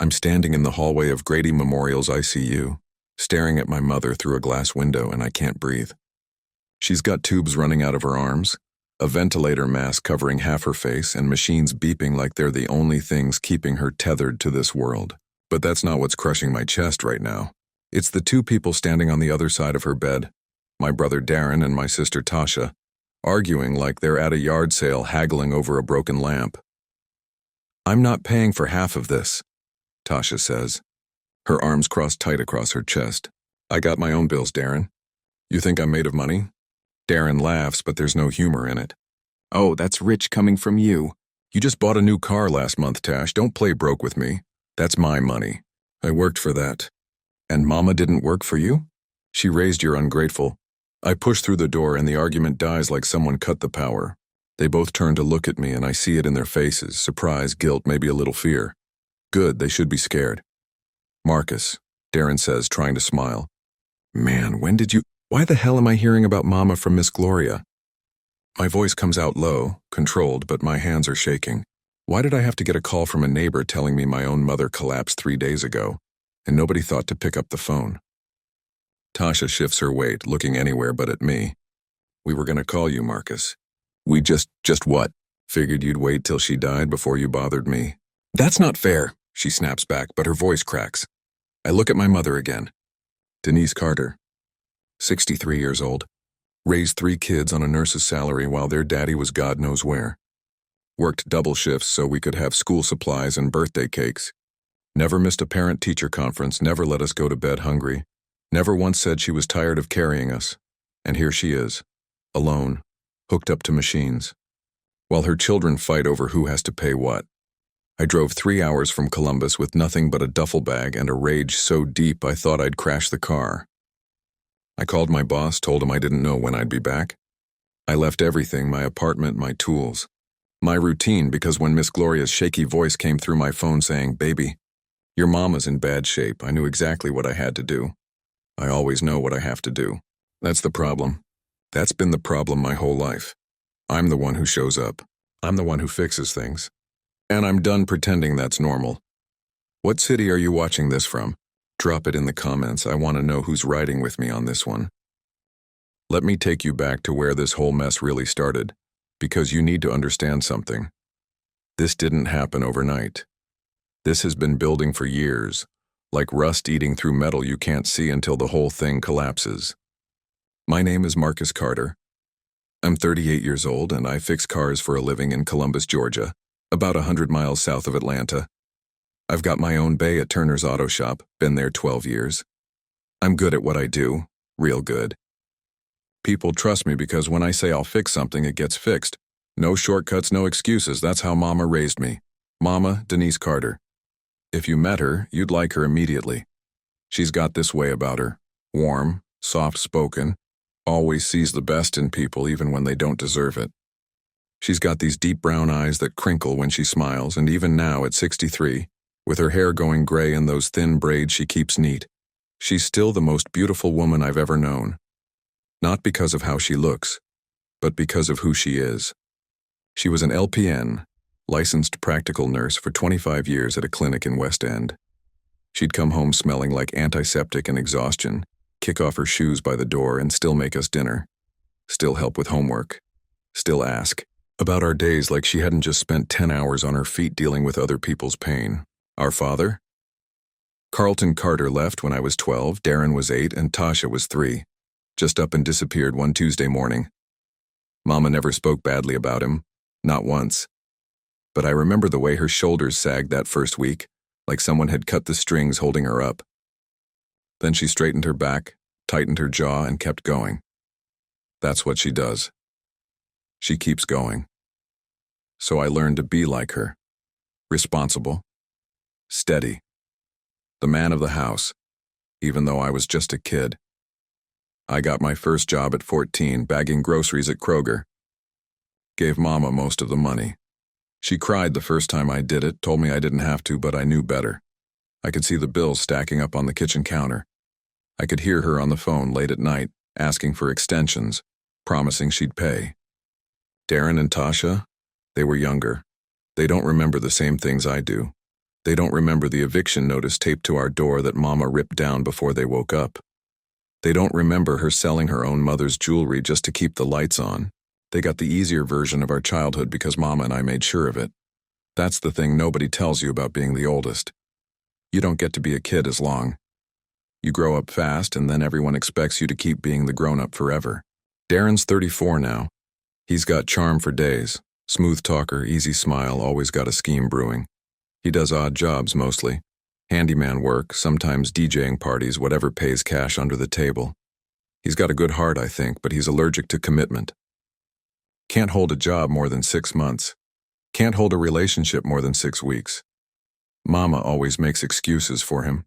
I'm standing in the hallway of Grady Memorial's ICU, staring at my mother through a glass window, and I can't breathe. She's got tubes running out of her arms, a ventilator mask covering half her face, and machines beeping like they're the only things keeping her tethered to this world. But that's not what's crushing my chest right now. It's the two people standing on the other side of her bed, my brother Darren and my sister Tasha, arguing like they're at a yard sale haggling over a broken lamp. "I'm not paying for half of this," Tasha says, her arms crossed tight across her chest. "I got my own bills, Darren. You think I'm made of money?" Darren laughs, but there's no humor in it. "Oh, that's rich coming from you. You just bought a new car last month, Tash. Don't play broke with me. That's my money. I worked for that." "And Mama didn't work for you?" "She raised your ungrateful." I push through the door and the argument dies like someone cut the power. They both turn to look at me and I see it in their faces, surprise, guilt, maybe a little fear. Good, they should be scared. "Marcus," Darren says, trying to smile. "Man, why the hell am I hearing about Mama from Miss Gloria?" My voice comes out low, controlled, but my hands are shaking. Why did I have to get a call from a neighbor telling me my own mother collapsed 3 days ago, and nobody thought to pick up the phone? Tasha shifts her weight, looking anywhere but at me. "We were gonna call you, Marcus." "We just what?" "Figured you'd wait till she died before you bothered me." "That's not fair," she snaps back, but her voice cracks. I look at my mother again. Denise Carter, 63 years old, raised 3 kids on a nurse's salary while their daddy was God knows where. Worked double shifts so we could have school supplies and birthday cakes. Never missed a parent-teacher conference, never let us go to bed hungry. Never once said she was tired of carrying us. And here she is, alone, hooked up to machines, while her children fight over who has to pay what. I drove 3 hours from Columbus with nothing but a duffel bag and a rage so deep I thought I'd crash the car. I called my boss, told him I didn't know when I'd be back. I left everything, my apartment, my tools, my routine, because when Miss Gloria's shaky voice came through my phone saying, "Baby, your mama's in bad shape," I knew exactly what I had to do. I always know what I have to do. That's the problem. That's been the problem my whole life. I'm the one who shows up. I'm the one who fixes things. And I'm done pretending that's normal. What city are you watching this from? Drop it in the comments. I want to know who's riding with me on this one. Let me take you back to where this whole mess really started, because you need to understand something. This didn't happen overnight. This has been building for years, like rust eating through metal you can't see until the whole thing collapses. My name is Marcus Carter. I'm 38 years old and I fix cars for a living in Columbus, Georgia, about 100 miles south of Atlanta. I've got my own bay at Turner's Auto Shop, been there 12 years. I'm good at what I do, real good. People trust me because when I say I'll fix something, it gets fixed. No shortcuts, no excuses. That's how Mama raised me. Mama, Denise Carter. If you met her, you'd like her immediately. She's got this way about her. Warm, soft-spoken, always sees the best in people even when they don't deserve it. She's got these deep brown eyes that crinkle when she smiles, and even now at 63, with her hair going gray and those thin braids she keeps neat, she's still the most beautiful woman I've ever known. Not because of how she looks, but because of who she is. She was an LPN, licensed practical nurse for 25 years at a clinic in West End. She'd come home smelling like antiseptic and exhaustion, kick off her shoes by the door and still make us dinner, still help with homework, still ask about our days like she hadn't just spent 10 hours on her feet dealing with other people's pain. Our father? Carlton Carter left when I was 12, Darren was 8, and Tasha was 3. Just up and disappeared one Tuesday morning. Mama never spoke badly about him, not once. But I remember the way her shoulders sagged that first week, like someone had cut the strings holding her up. Then she straightened her back, tightened her jaw, and kept going. That's what she does. She keeps going. So I learned to be like her. Responsible. Steady. The man of the house, even though I was just a kid. I got my first job at 14, bagging groceries at Kroger. Gave Mama most of the money. She cried the first time I did it, told me I didn't have to, but I knew better. I could see the bills stacking up on the kitchen counter. I could hear her on the phone late at night, asking for extensions, promising she'd pay. Darren and Tasha, they were younger. They don't remember the same things I do. They don't remember the eviction notice taped to our door that Mama ripped down before they woke up. They don't remember her selling her own mother's jewelry just to keep the lights on. They got the easier version of our childhood because Mama and I made sure of it. That's the thing nobody tells you about being the oldest. You don't get to be a kid as long. You grow up fast and then everyone expects you to keep being the grown-up forever. Darren's 34 now. He's got charm for days. Smooth talker, easy smile, always got a scheme brewing. He does odd jobs mostly. Handyman work, sometimes DJing parties, whatever pays cash under the table. He's got a good heart, I think, but he's allergic to commitment. Can't hold a job more than 6 months. Can't hold a relationship more than 6 weeks. Mama always makes excuses for him.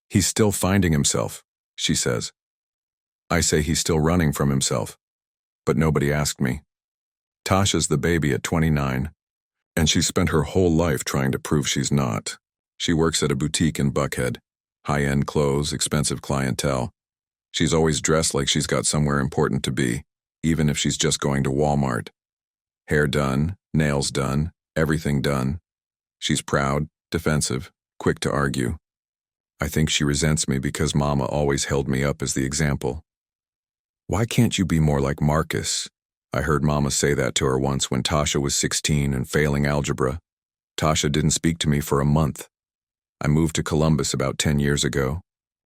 He's still finding himself, she says. I say he's still running from himself. But nobody asked me. Tasha's the baby at 29, and she spent her whole life trying to prove she's not. She works at a boutique in Buckhead. High-end clothes, expensive clientele. She's always dressed like she's got somewhere important to be, even if she's just going to Walmart. Hair done, nails done, everything done. She's proud, defensive, quick to argue. I think she resents me because Mama always held me up as the example. Why can't you be more like Marcus? I heard Mama say that to her once when Tasha was 16 and failing algebra. Tasha didn't speak to me for a month. I moved to Columbus about 10 years ago.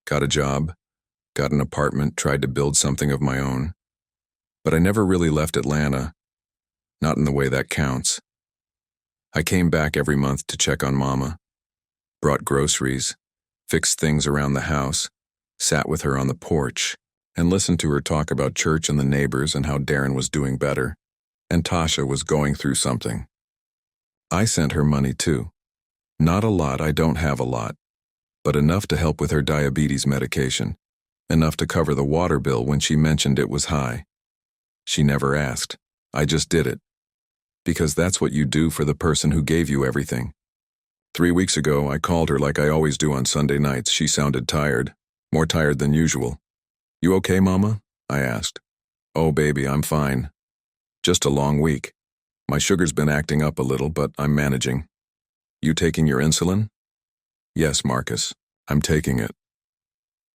Got a job, got an apartment, tried to build something of my own. But I never really left Atlanta. Not in the way that counts. I came back every month to check on Mama. Brought groceries, fixed things around the house, sat with her on the porch, and listened to her talk about church and the neighbors and how Darren was doing better, and Tasha was going through something. I sent her money too. Not a lot, I don't have a lot, but enough to help with her diabetes medication, enough to cover the water bill when she mentioned it was high. She never asked. I just did it. Because that's what you do for the person who gave you everything. 3 weeks ago, I called her like I always do on Sunday nights. She sounded tired, more tired than usual. You okay, Mama? I asked. Oh, baby, I'm fine. Just a long week. My sugar's been acting up a little, but I'm managing. You taking your insulin? Yes, Marcus, I'm taking it.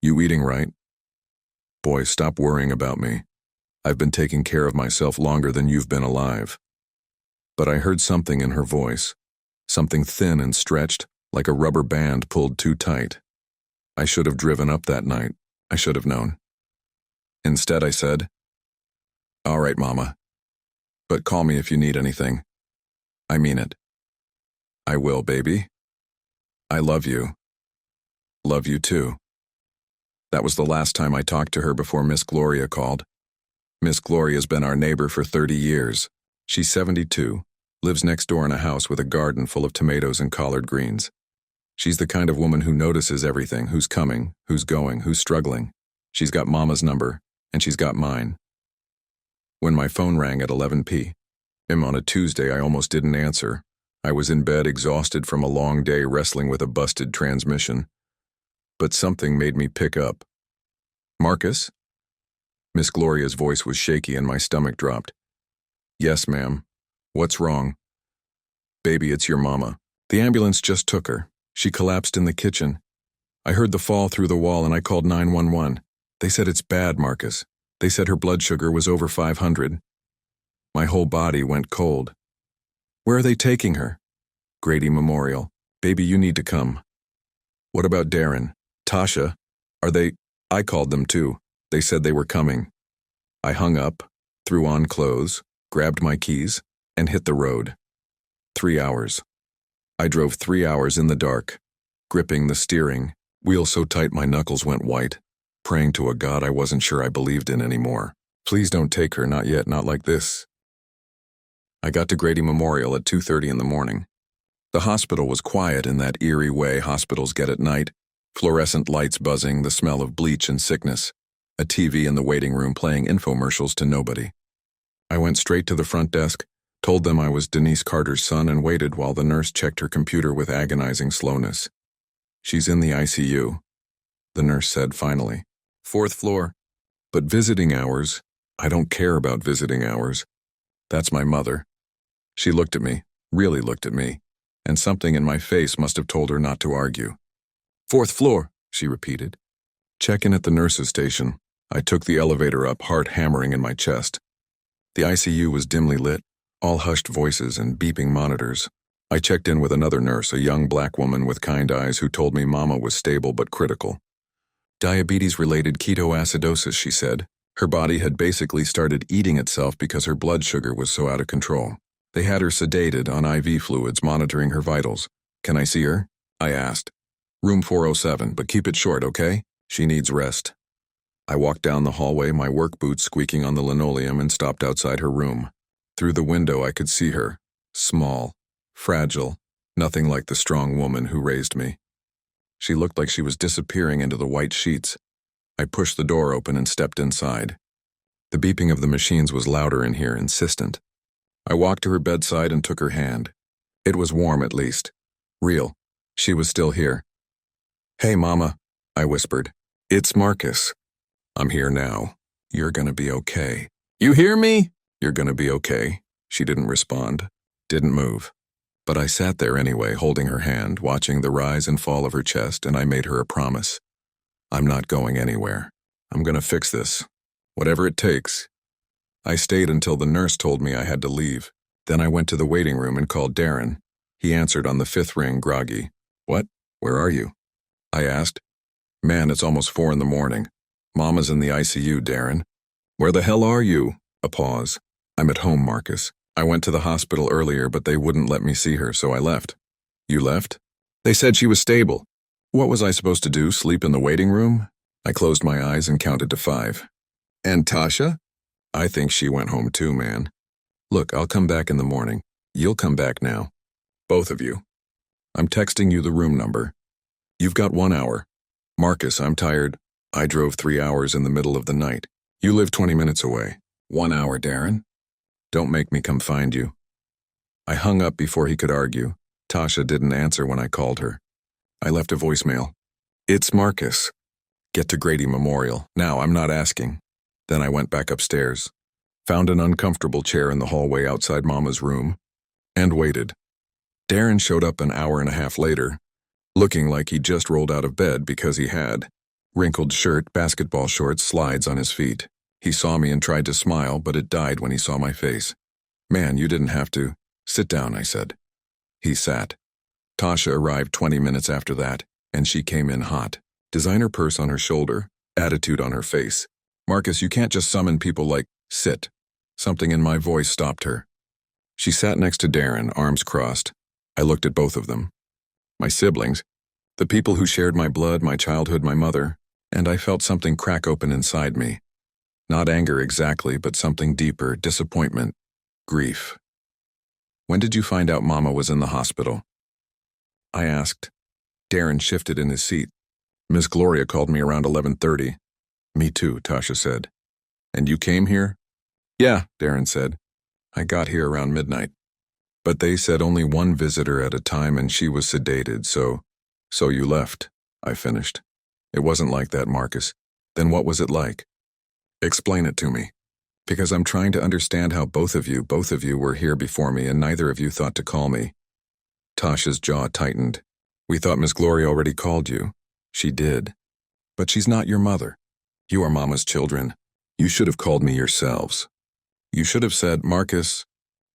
You eating right? Boy, stop worrying about me. I've been taking care of myself longer than you've been alive. But I heard something in her voice, something thin and stretched, like a rubber band pulled too tight. I should have driven up that night. I should have known. Instead, I said, All right, Mama. But call me if you need anything. I mean it. I will, baby. I love you. Love you too. That was the last time I talked to her before Miss Gloria called. Miss Gloria's been our neighbor for 30 years. She's 72, lives next door in a house with a garden full of tomatoes and collard greens. She's the kind of woman who notices everything, who's coming, who's going, who's struggling. She's got Mama's number, and she's got mine. When my phone rang at 11 p.m. on a Tuesday, I almost didn't answer. I was in bed, exhausted from a long day wrestling with a busted transmission. But something made me pick up. Marcus? Miss Gloria's voice was shaky and my stomach dropped. Yes, ma'am. What's wrong? Baby, it's your Mama. The ambulance just took her. She collapsed in the kitchen. I heard the fall through the wall and I called 911. They said it's bad, Marcus. They said her blood sugar was over 500. My whole body went cold. Where are they taking her? Grady Memorial. Baby, you need to come. What about Darren? Tasha? Are they? I called them too. They said they were coming. I hung up, threw on clothes, grabbed my keys, and hit the road. 3 hours. I drove 3 hours in the dark, gripping the steering, wheel so tight my knuckles went white, praying to a God I wasn't sure I believed in anymore. Please don't take her, not yet, not like this. I got to Grady Memorial at 2:30 in the morning. The hospital was quiet in that eerie way hospitals get at night, fluorescent lights buzzing, the smell of bleach and sickness, a TV in the waiting room playing infomercials to nobody. I went straight to the front desk, told them I was Denise Carter's son, and waited while the nurse checked her computer with agonizing slowness. She's in the ICU, the nurse said finally. 4th floor. But visiting hours, I don't care about visiting hours. That's my mother. She looked at me, really looked at me, and something in my face must have told her not to argue. "Fourth floor," she repeated. "Check in at the nurse's station." I took the elevator up, heart hammering in my chest. The ICU was dimly lit, all hushed voices and beeping monitors. I checked in with another nurse, a young black woman with kind eyes who told me Mama was stable but critical. "Diabetes-related ketoacidosis," she said. Her body had basically started eating itself because her blood sugar was so out of control. They had her sedated on IV fluids, monitoring her vitals. "Can I see her?" I asked. "Room 407, but keep it short, okay? She needs rest." I walked down the hallway, my work boots squeaking on the linoleum, and stopped outside her room. Through the window I could see her, small, fragile, nothing like the strong woman who raised me. She looked like she was disappearing into the white sheets. I pushed the door open and stepped inside. The beeping of the machines was louder in here, insistent. I walked to her bedside and took her hand. It was warm, at least. Real. She was still here. "Hey, Mama," I whispered. "It's Marcus. I'm here now. You're gonna be okay." "You hear me?" "You're gonna be okay." She didn't respond, didn't move. But I sat there anyway, holding her hand, watching the rise and fall of her chest, and I made her a promise. "I'm not going anywhere. I'm gonna fix this. Whatever it takes." I stayed until the nurse told me I had to leave. Then I went to the waiting room and called Darren. He answered on the 5th ring, groggy. "What? Where are you?" I asked. "Man, it's almost 4 in the morning. Mama's in the ICU, Darren." "Where the hell are you?" A pause. "I'm at home, Marcus. I went to the hospital earlier, but they wouldn't let me see her, so I left." "You left?" "They said she was stable." What was I supposed to do, sleep in the waiting room? I closed my eyes and counted to 5. "And Tasha?" "I think she went home too, man. Look, I'll come back in the morning. You'll come back now. Both of you. I'm texting you the room number. You've got 1 hour. Marcus, I'm tired. I drove 3 hours in the middle of the night. You live 20 minutes away. 1 hour, Darren. Don't make me come find you." I hung up before he could argue. Tasha didn't answer when I called her. I left a voicemail. "It's Marcus. Get to Grady Memorial. Now, I'm not asking." Then I went back upstairs, found an uncomfortable chair in the hallway outside Mama's room, and waited. Darren showed up an hour and a half later, looking like he'd just rolled out of bed because he had. Wrinkled shirt, basketball shorts, slides on his feet. He saw me and tried to smile, but it died when he saw my face. "Man, you didn't have to." "Sit down," I said. He sat. Tasha arrived 20 minutes after that, and she came in hot. Designer purse on her shoulder, attitude on her face. "Marcus, you can't just summon people like, sit." Something in my voice stopped her. She sat next to Darren, arms crossed. I looked at both of them. My siblings, the people who shared my blood, my childhood, my mother, and I felt something crack open inside me. Not anger exactly, but something deeper, disappointment, grief. "When did you find out Mama was in the hospital?" I asked. Darren shifted in his seat. "Miss Gloria called me around 11:30. "Me too," Tasha said. "And you came here?" "Yeah," Darren said. "I got here around midnight. But they said only one visitor at a time and she was sedated, so you left," I finished. "It wasn't like that, Marcus. Then what was it like?" "Explain it to me. Because I'm trying to understand how both of you were here before me and neither of you thought to call me." Tasha's jaw tightened. "We thought Miss Gloria already called you." "She did. But she's not your mother. You are Mama's children. You should have called me yourselves. You should have said, 'Marcus,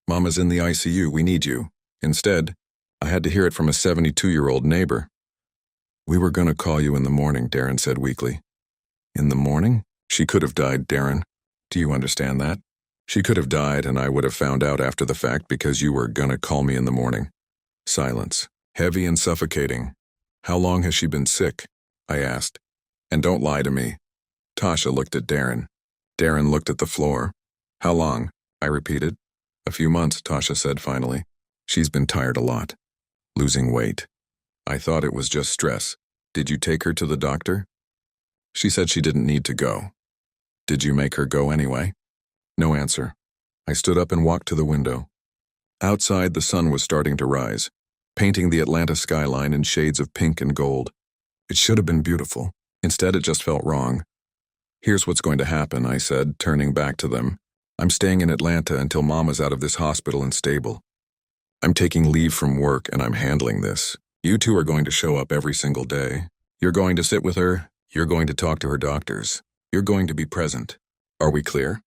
Mama's in the ICU, we need you.' Instead, I had to hear it from a 72-year-old neighbor." "We were gonna call you in the morning," Darren said weakly. "In the morning? She could have died, Darren. Do you understand that? She could have died and I would have found out after the fact because you were gonna call me in the morning." Silence, heavy and suffocating. "How long has she been sick?" I asked. "And don't lie to me." Tasha looked at Darren. Darren looked at the floor. "How long?" I repeated. "A few months," Tasha said finally. "She's been tired a lot. Losing weight." I thought it was just stress. "Did you take her to the doctor?" She said she didn't need to go. "Did you make her go anyway?" No answer. I stood up and walked to the window. Outside, the sun was starting to rise, painting the Atlanta skyline in shades of pink and gold. It should have been beautiful. Instead, it just felt wrong. "Here's what's going to happen," I said, turning back to them. "I'm staying in Atlanta until Mama's out of this hospital and stable. I'm taking leave from work and I'm handling this. You two are going to show up every single day. You're going to sit with her. You're going to talk to her doctors. You're going to be present. Are we clear?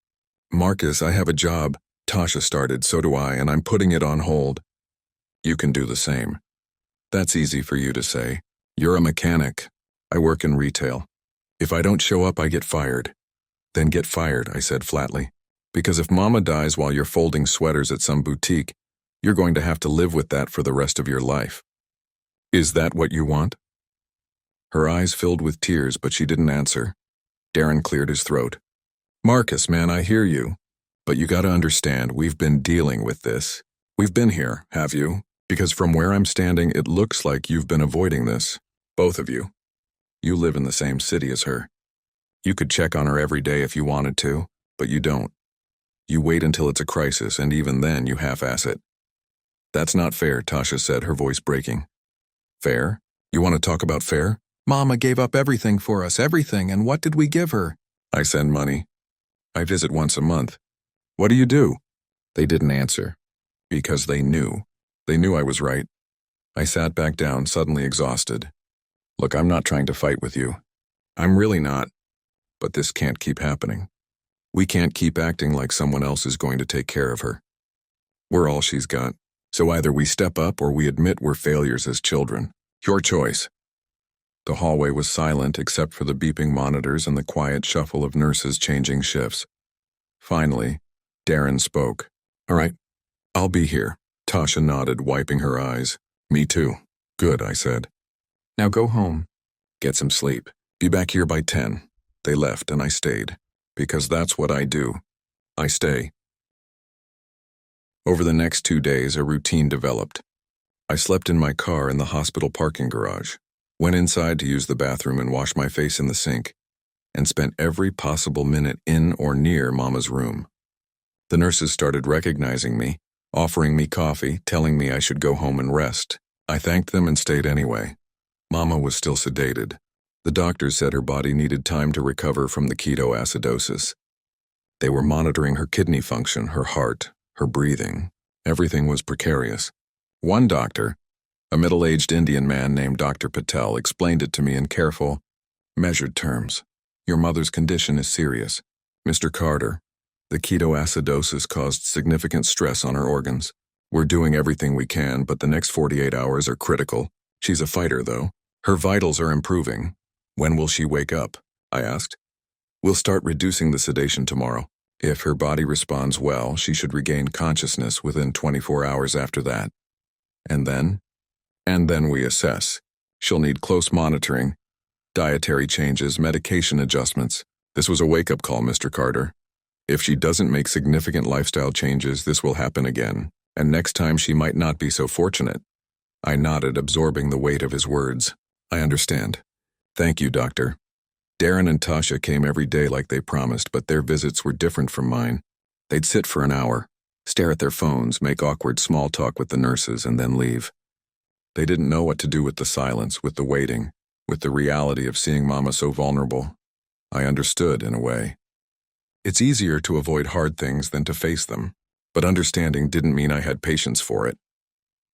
Marcus, I have a job. Tasha started, so do I, and I'm putting it on hold. You can do the same. That's easy for you to say. You're a mechanic. I work in retail. If I don't show up, I get fired. Then get fired, I said flatly. Because if Mama dies while you're folding sweaters at some boutique, you're going to have to live with that for the rest of your life. Is that what you want? Her eyes filled with tears, but she didn't answer. Darren cleared his throat. Marcus, man, I hear you. But you gotta understand, we've been dealing with this. We've been here, have you? Because from where I'm standing, it looks like you've been avoiding this. Both of you. You live in the same city as her. You could check on her every day if you wanted to, but you don't. You wait until it's a crisis, and even then you half-ass it. That's not fair, Tasha said, her voice breaking. Fair? You want to talk about fair? Mama gave up everything for us, everything, and what did we give her? I send money. I visit once a month. What do you do? They didn't answer. Because they knew. They knew I was right. I sat back down, suddenly exhausted. Look, I'm not trying to fight with you. I'm really not. But this can't keep happening. We can't keep acting like someone else is going to take care of her. We're all she's got. So either we step up or we admit we're failures as children. Your choice. The hallway was silent except for the beeping monitors and the quiet shuffle of nurses changing shifts. Finally, Darren spoke. All right, I'll be here. Tasha nodded, wiping her eyes. Me too. Good, I said. Now go home. Get some sleep. Be back here by 10. They left and I stayed. Because that's what I do. I stay. Over the next 2 days, a routine developed. I slept in my car in the hospital parking garage, went inside to use the bathroom and wash my face in the sink, and spent every possible minute in or near Mama's room. The nurses started recognizing me, offering me coffee, telling me I should go home and rest. I thanked them and stayed anyway. Mama was still sedated. The doctors said her body needed time to recover from the ketoacidosis. They were monitoring her kidney function, her heart, her breathing. Everything was precarious. One doctor, a middle-aged Indian man named Dr. Patel, explained it to me in careful, measured terms. Your mother's condition is serious. Mr. Carter, the ketoacidosis caused significant stress on her organs. We're doing everything we can, but the next 48 hours are critical. She's a fighter, though. Her vitals are improving. When will she wake up? I asked. We'll start reducing the sedation tomorrow. If her body responds well, she should regain consciousness within 24 hours after that. And then? And then we assess. She'll need close monitoring, dietary changes, medication adjustments. This was a wake-up call, Mr. Carter. If she doesn't make significant lifestyle changes, this will happen again, and next time she might not be so fortunate. I nodded, absorbing the weight of his words. I understand. Thank you, Doctor. Darren and Tasha came every day like they promised, but their visits were different from mine. They'd sit for an hour, stare at their phones, make awkward small talk with the nurses, and then leave. They didn't know what to do with the silence, with the waiting, with the reality of seeing Mama so vulnerable. I understood, in a way. It's easier to avoid hard things than to face them, but understanding didn't mean I had patience for it.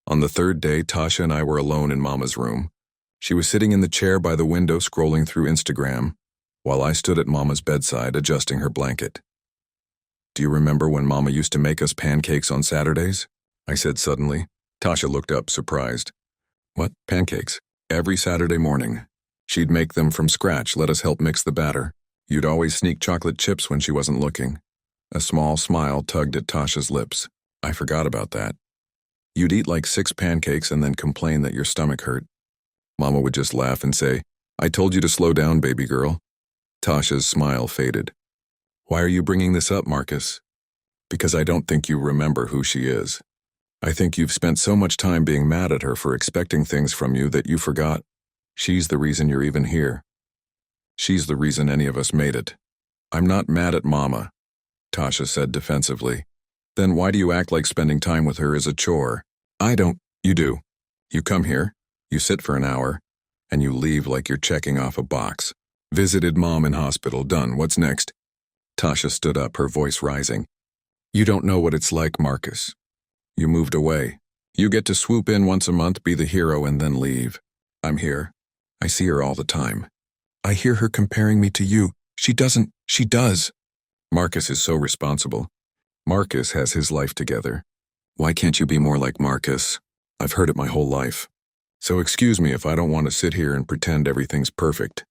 On the third day, Tasha and I were alone in Mama's room. She was sitting in the chair by the window scrolling through Instagram, while I stood at Mama's bedside adjusting her blanket. Do you remember when Mama used to make us pancakes on Saturdays? I said suddenly. Tasha looked up, surprised. What, pancakes? Every Saturday morning. She'd make them from scratch, let us help mix the batter. You'd always sneak chocolate chips when she wasn't looking. A small smile tugged at Tasha's lips. I forgot about that. You'd eat like 6 pancakes and then complain that your stomach hurt. Mama would just laugh and say, I told you to slow down, baby girl. Tasha's smile faded. Why are you bringing this up, Marcus? Because I don't think you remember who she is. I think you've spent so much time being mad at her for expecting things from you that you forgot. She's the reason you're even here. She's the reason any of us made it. I'm not mad at Mama, Tasha said defensively. Then why do you act like spending time with her is a chore? I don't. You do. You come here, you sit for an hour, and you leave like you're checking off a box. Visited Mom in hospital, done. What's next? Tasha stood up, her voice rising. You don't know what it's like, Marcus. You moved away. You get to swoop in once a month, be the hero, and then leave. I'm here. I see her all the time. I hear her comparing me to you. She doesn't. She does. Marcus is so responsible. Marcus has his life together. Why can't you be more like Marcus? I've heard it my whole life. So excuse me if I don't want to sit here and pretend everything's perfect.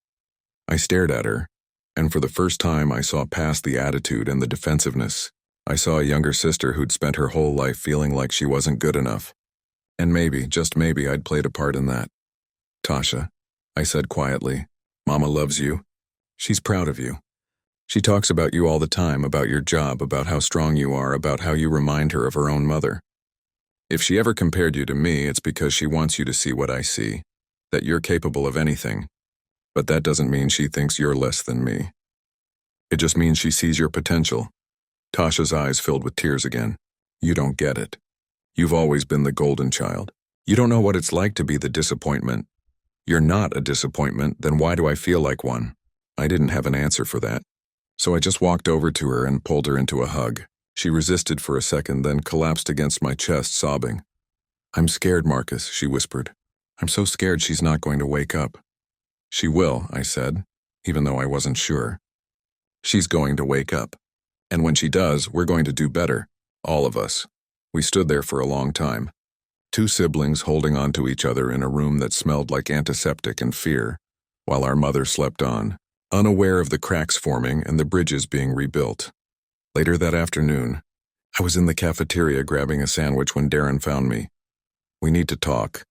I stared at her, and for the first time I saw past the attitude and the defensiveness. I saw a younger sister who'd spent her whole life feeling like she wasn't good enough. And maybe, just maybe, I'd played a part in that. Tasha, I said quietly, Mama loves you. She's proud of you. She talks about you all the time, about your job, about how strong you are, about how you remind her of her own mother. If she ever compared you to me, it's because she wants you to see what I see, that you're capable of anything. But that doesn't mean she thinks you're less than me. It just means she sees your potential. Tasha's eyes filled with tears again. You don't get it. You've always been the golden child. You don't know what it's like to be the disappointment. You're not a disappointment, then why do I feel like one? I didn't have an answer for that. So I just walked over to her and pulled her into a hug. She resisted for a second, then collapsed against my chest, sobbing. I'm scared, Marcus, she whispered. I'm so scared she's not going to wake up. She will, I said, even though I wasn't sure. She's going to wake up. And when she does, we're going to do better. All of us. We stood there for a long time. Two siblings holding on to each other in a room that smelled like antiseptic and fear, while our mother slept on, unaware of the cracks forming and the bridges being rebuilt. Later that afternoon, I was in the cafeteria grabbing a sandwich when Darren found me. We need to talk,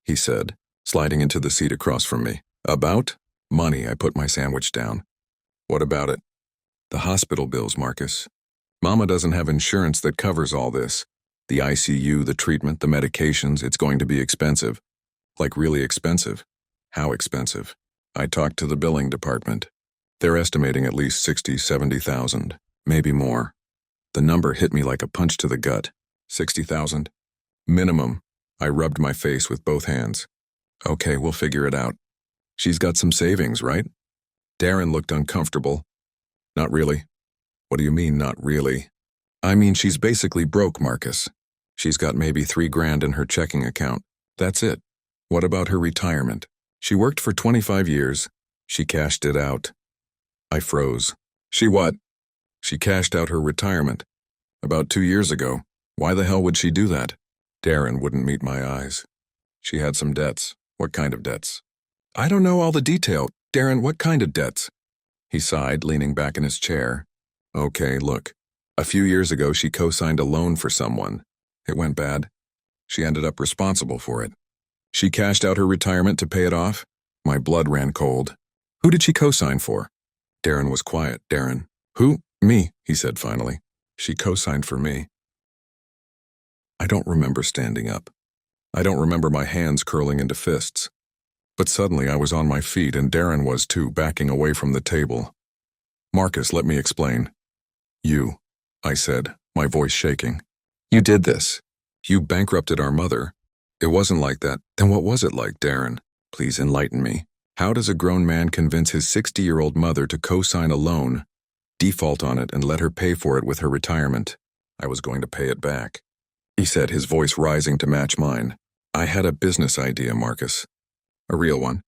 he said, sliding into the seat across from me. About? Money, I put my sandwich down. What about it? The hospital bills, Marcus. Mama doesn't have insurance that covers all this. The ICU, the treatment, the medications, it's going to be expensive. Like really expensive. How expensive? I talked to the billing department. They're estimating at least 60, 70,000, maybe more. The number hit me like a punch to the gut. 60,000. Minimum. I rubbed my face with both hands. Okay, we'll figure it out. She's got some savings, right? Darren looked uncomfortable. Not really. What do you mean, not really? I mean, she's basically broke, Marcus. She's got maybe $3,000 in her checking account. That's it. What about her retirement? She worked for 25 years. She cashed it out. I froze. She what? She cashed out her retirement. About 2 years ago. Why the hell would she do that? Darren wouldn't meet my eyes. She had some debts. What kind of debts? I don't know all the detail. Darren, what kind of debts? He sighed, leaning back in his chair. Okay, look. A few years ago, she co-signed a loan for someone. It went bad. She ended up responsible for it. She cashed out her retirement to pay it off. My blood ran cold. Who did she co-sign for? Darren was quiet. Darren. Who? Me, he said finally. She co-signed for me. I don't remember standing up. I don't remember my hands curling into fists. But suddenly I was on my feet and Darren was too, backing away from the table. Marcus, let me explain. You, I said, my voice shaking. You did this. You bankrupted our mother. It wasn't like that. Then what was it like, Darren? Please enlighten me. How does a grown man convince his 60-year-old mother to co-sign a loan, default on it, and let her pay for it with her retirement? I was going to pay it back. He said, his voice rising to match mine. I had a business idea, Marcus. A real one.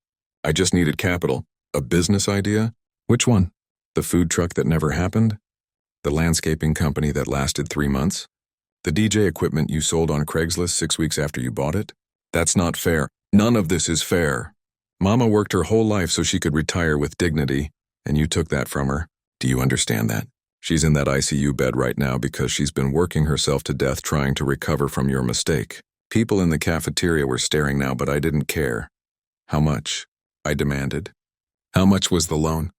I just needed capital. A business idea? Which one? The food truck that never happened? The landscaping company that lasted 3 months? The DJ equipment you sold on Craigslist 6 weeks after you bought it? That's not fair. None of this is fair. Mama worked her whole life so she could retire with dignity, and you took that from her. Do you understand that? She's in that ICU bed right now because she's been working herself to death trying to recover from your mistake. People in the cafeteria were staring now, but I didn't care. How much? I demanded. How much was the loan?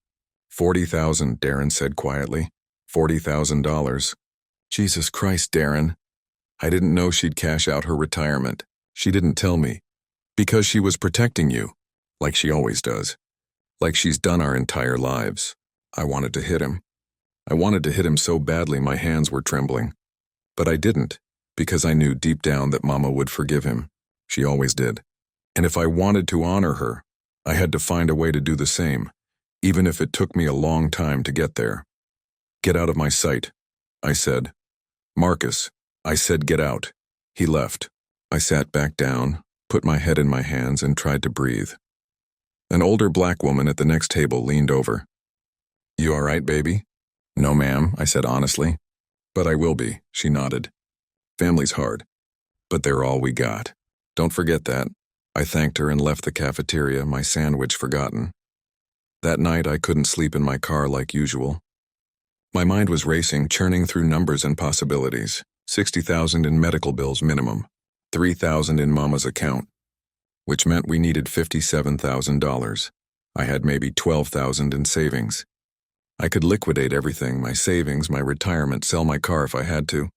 $40,000, Darren said quietly. $40,000. Jesus Christ, Darren. I didn't know she'd cash out her retirement. She didn't tell me. Because she was protecting you. Like she always does. Like she's done our entire lives. I wanted to hit him. I wanted to hit him so badly my hands were trembling. But I didn't, because I knew deep down that Mama would forgive him. She always did. And if I wanted to honor her, I had to find a way to do the same, even if it took me a long time to get there. Get out of my sight, I said. Marcus, I said get out. He left. I sat back down, put my head in my hands, and tried to breathe. An older black woman at the next table leaned over. "You all right, baby?" "No, ma'am," I said honestly. "But I will be," she nodded. "Family's hard, but they're all we got. Don't forget that." I thanked her and left the cafeteria, my sandwich forgotten. That night I couldn't sleep in my car like usual. My mind was racing, churning through numbers and possibilities. 60,000 in medical bills minimum, 3,000 in Mama's account, which meant we needed $57,000. I had maybe 12,000 in savings. I could liquidate everything, my savings, my retirement, sell my car if I had to.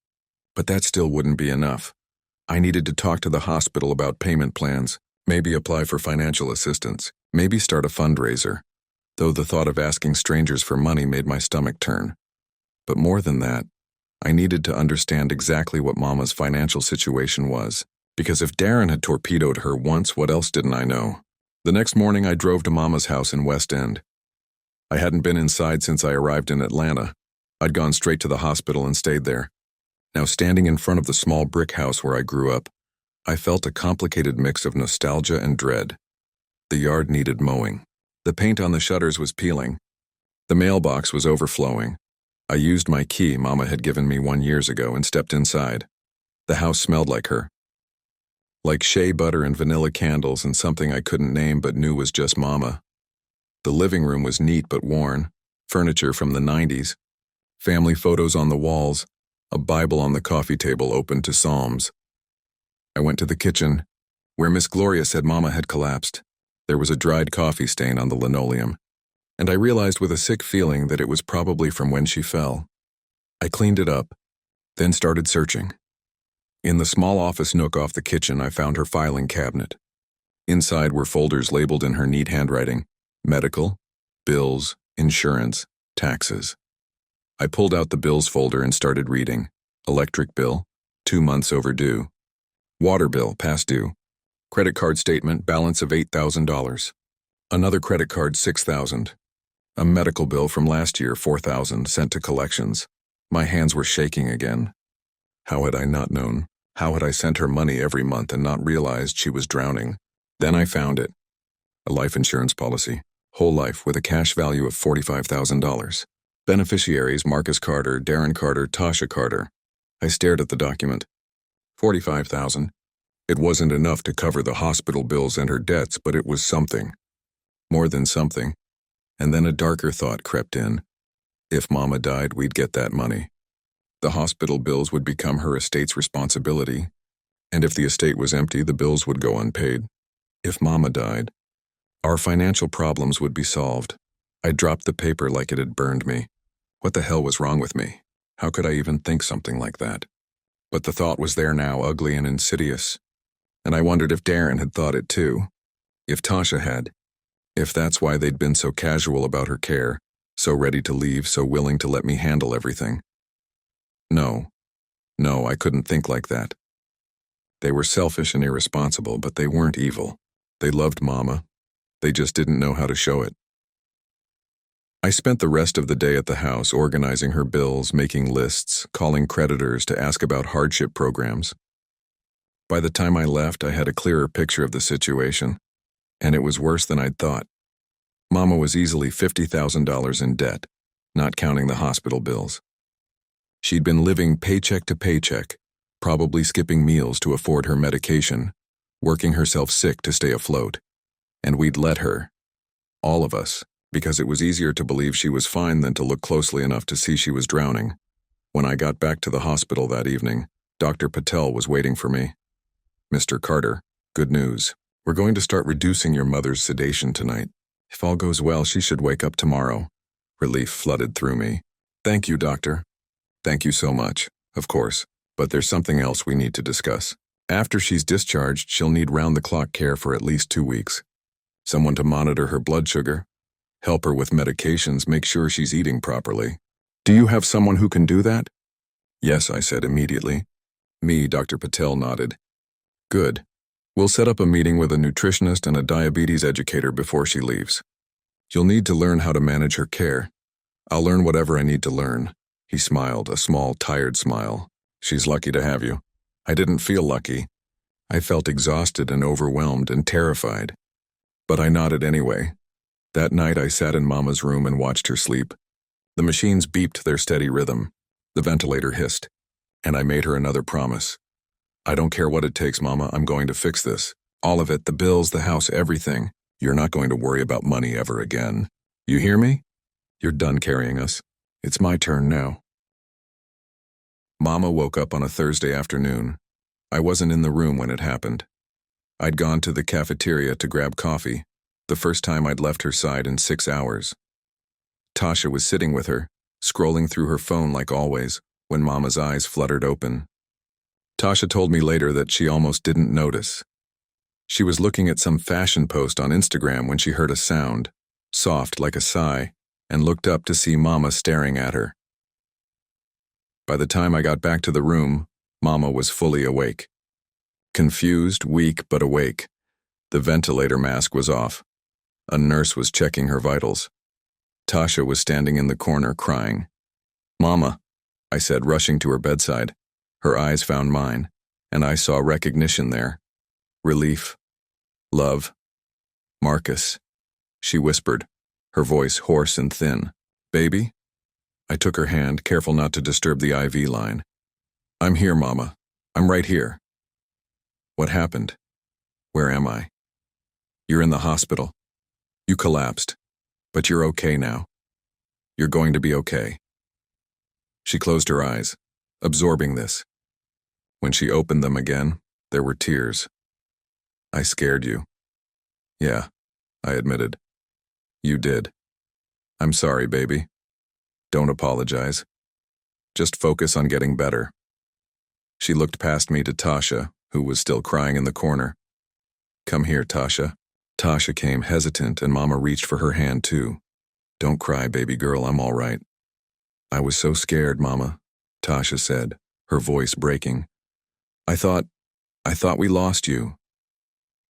But that still wouldn't be enough. I needed to talk to the hospital about payment plans, maybe apply for financial assistance, maybe start a fundraiser, though the thought of asking strangers for money made my stomach turn. But more than that, I needed to understand exactly what Mama's financial situation was, because if Darren had torpedoed her once, what else didn't I know? The next morning I drove to Mama's house in West End. I hadn't been inside since I arrived in Atlanta. I'd gone straight to the hospital and stayed there. Now standing in front of the small brick house where I grew up, I felt a complicated mix of nostalgia and dread. The yard needed mowing. The paint on the shutters was peeling. The mailbox was overflowing. I used my key Mama had given me 1 year ago and stepped inside. The house smelled like her. Like shea butter and vanilla candles and something I couldn't name but knew was just Mama. The living room was neat but worn, furniture from the 90s, family photos on the walls, a Bible on the coffee table open to Psalms. I went to the kitchen, where Miss Gloria said Mama had collapsed. There was a dried coffee stain on the linoleum, and I realized with a sick feeling that it was probably from when she fell. I cleaned it up, then started searching. In the small office nook off the kitchen, I found her filing cabinet. Inside were folders labeled in her neat handwriting: medical, bills, insurance, taxes. I pulled out the bills folder and started reading. Electric bill, 2 months overdue. Water bill, past due. Credit card statement, balance of $8,000. Another credit card, $6,000. A medical bill from last year, $4,000, sent to collections. My hands were shaking again. How had I not known? How had I sent her money every month and not realized she was drowning? Then I found it. A life insurance policy. Whole life with a cash value of $45,000. Beneficiaries: Marcus Carter, Darren Carter, Tasha Carter. I stared at the document. $45,000. It wasn't enough to cover the hospital bills and her debts, but it was something. More than something. And then a darker thought crept in. If Mama died, we'd get that money. The hospital bills would become her estate's responsibility, and if the estate was empty, the bills would go unpaid. If Mama died, our financial problems would be solved. I dropped the paper like it had burned me. What the hell was wrong with me? How could I even think something like that? But the thought was there now, ugly and insidious. And I wondered if Darren had thought it too. If Tasha had. If that's why they'd been so casual about her care, so ready to leave, so willing to let me handle everything. No, I couldn't think like that. They were selfish and irresponsible, but they weren't evil. They loved Mama. They just didn't know how to show it. I spent the rest of the day at the house organizing her bills, making lists, calling creditors to ask about hardship programs. By the time I left, I had a clearer picture of the situation, and it was worse than I'd thought. Mama was easily $50,000 in debt, not counting the hospital bills. She'd been living paycheck to paycheck, probably skipping meals to afford her medication, working herself sick to stay afloat. And we'd let her, all of us, because it was easier to believe she was fine than to look closely enough to see she was drowning. When I got back to the hospital that evening, Dr. Patel was waiting for me. "Mr. Carter, good news. We're going to start reducing your mother's sedation tonight. If all goes well, she should wake up tomorrow." Relief flooded through me. "Thank you, doctor." "Thank you so much, of course, but there's something else we need to discuss. After she's discharged, she'll need round-the-clock care for at least 2 weeks. Someone to monitor her blood sugar, help her with medications, make sure she's eating properly. Do you have someone who can do that?" "Yes," I said immediately. "Me," Dr. Patel nodded. "Good. We'll set up a meeting with a nutritionist and a diabetes educator before she leaves. You'll need to learn how to manage her care. I'll learn whatever I need to learn." He smiled, a small, tired smile. "She's lucky to have you." I didn't feel lucky. I felt exhausted and overwhelmed and terrified. But I nodded anyway. That night I sat in Mama's room and watched her sleep. The machines beeped their steady rhythm. The ventilator hissed. And I made her another promise. I don't care what it takes, Mama, I'm going to fix this. All of it, the bills, the house, everything. You're not going to worry about money ever again. You hear me? You're done carrying us. It's my turn now. Mama woke up on a Thursday afternoon. I wasn't in the room when it happened. I'd gone to the cafeteria to grab coffee, the first time I'd left her side in 6 hours. Tasha was sitting with her, scrolling through her phone like always, when Mama's eyes fluttered open. Tasha told me later that she almost didn't notice. She was looking at some fashion post on Instagram when she heard a sound, soft like a sigh, and looked up to see Mama staring at her. By the time I got back to the room, Mama was fully awake. Confused, weak, but awake. The ventilator mask was off. A nurse was checking her vitals. Tasha was standing in the corner crying. Mama, I said, rushing to her bedside. Her eyes found mine, and I saw recognition there. Relief. Love. Marcus. She whispered, her voice hoarse and thin. Baby? I took her hand, careful not to disturb the IV line. I'm here, Mama. I'm right here. What happened? Where am I? You're in the hospital. You collapsed, but you're okay now. You're going to be okay. She closed her eyes, absorbing this. When she opened them again, there were tears. I scared you. Yeah, I admitted. You did. I'm sorry, baby. Don't apologize. Just focus on getting better. She looked past me to Tasha, who was still crying in the corner. Come here, Tasha. Tasha came hesitant, and Mama reached for her hand too. Don't cry, baby girl, I'm all right. I was so scared, Mama, Tasha said, her voice breaking. I thought we lost you.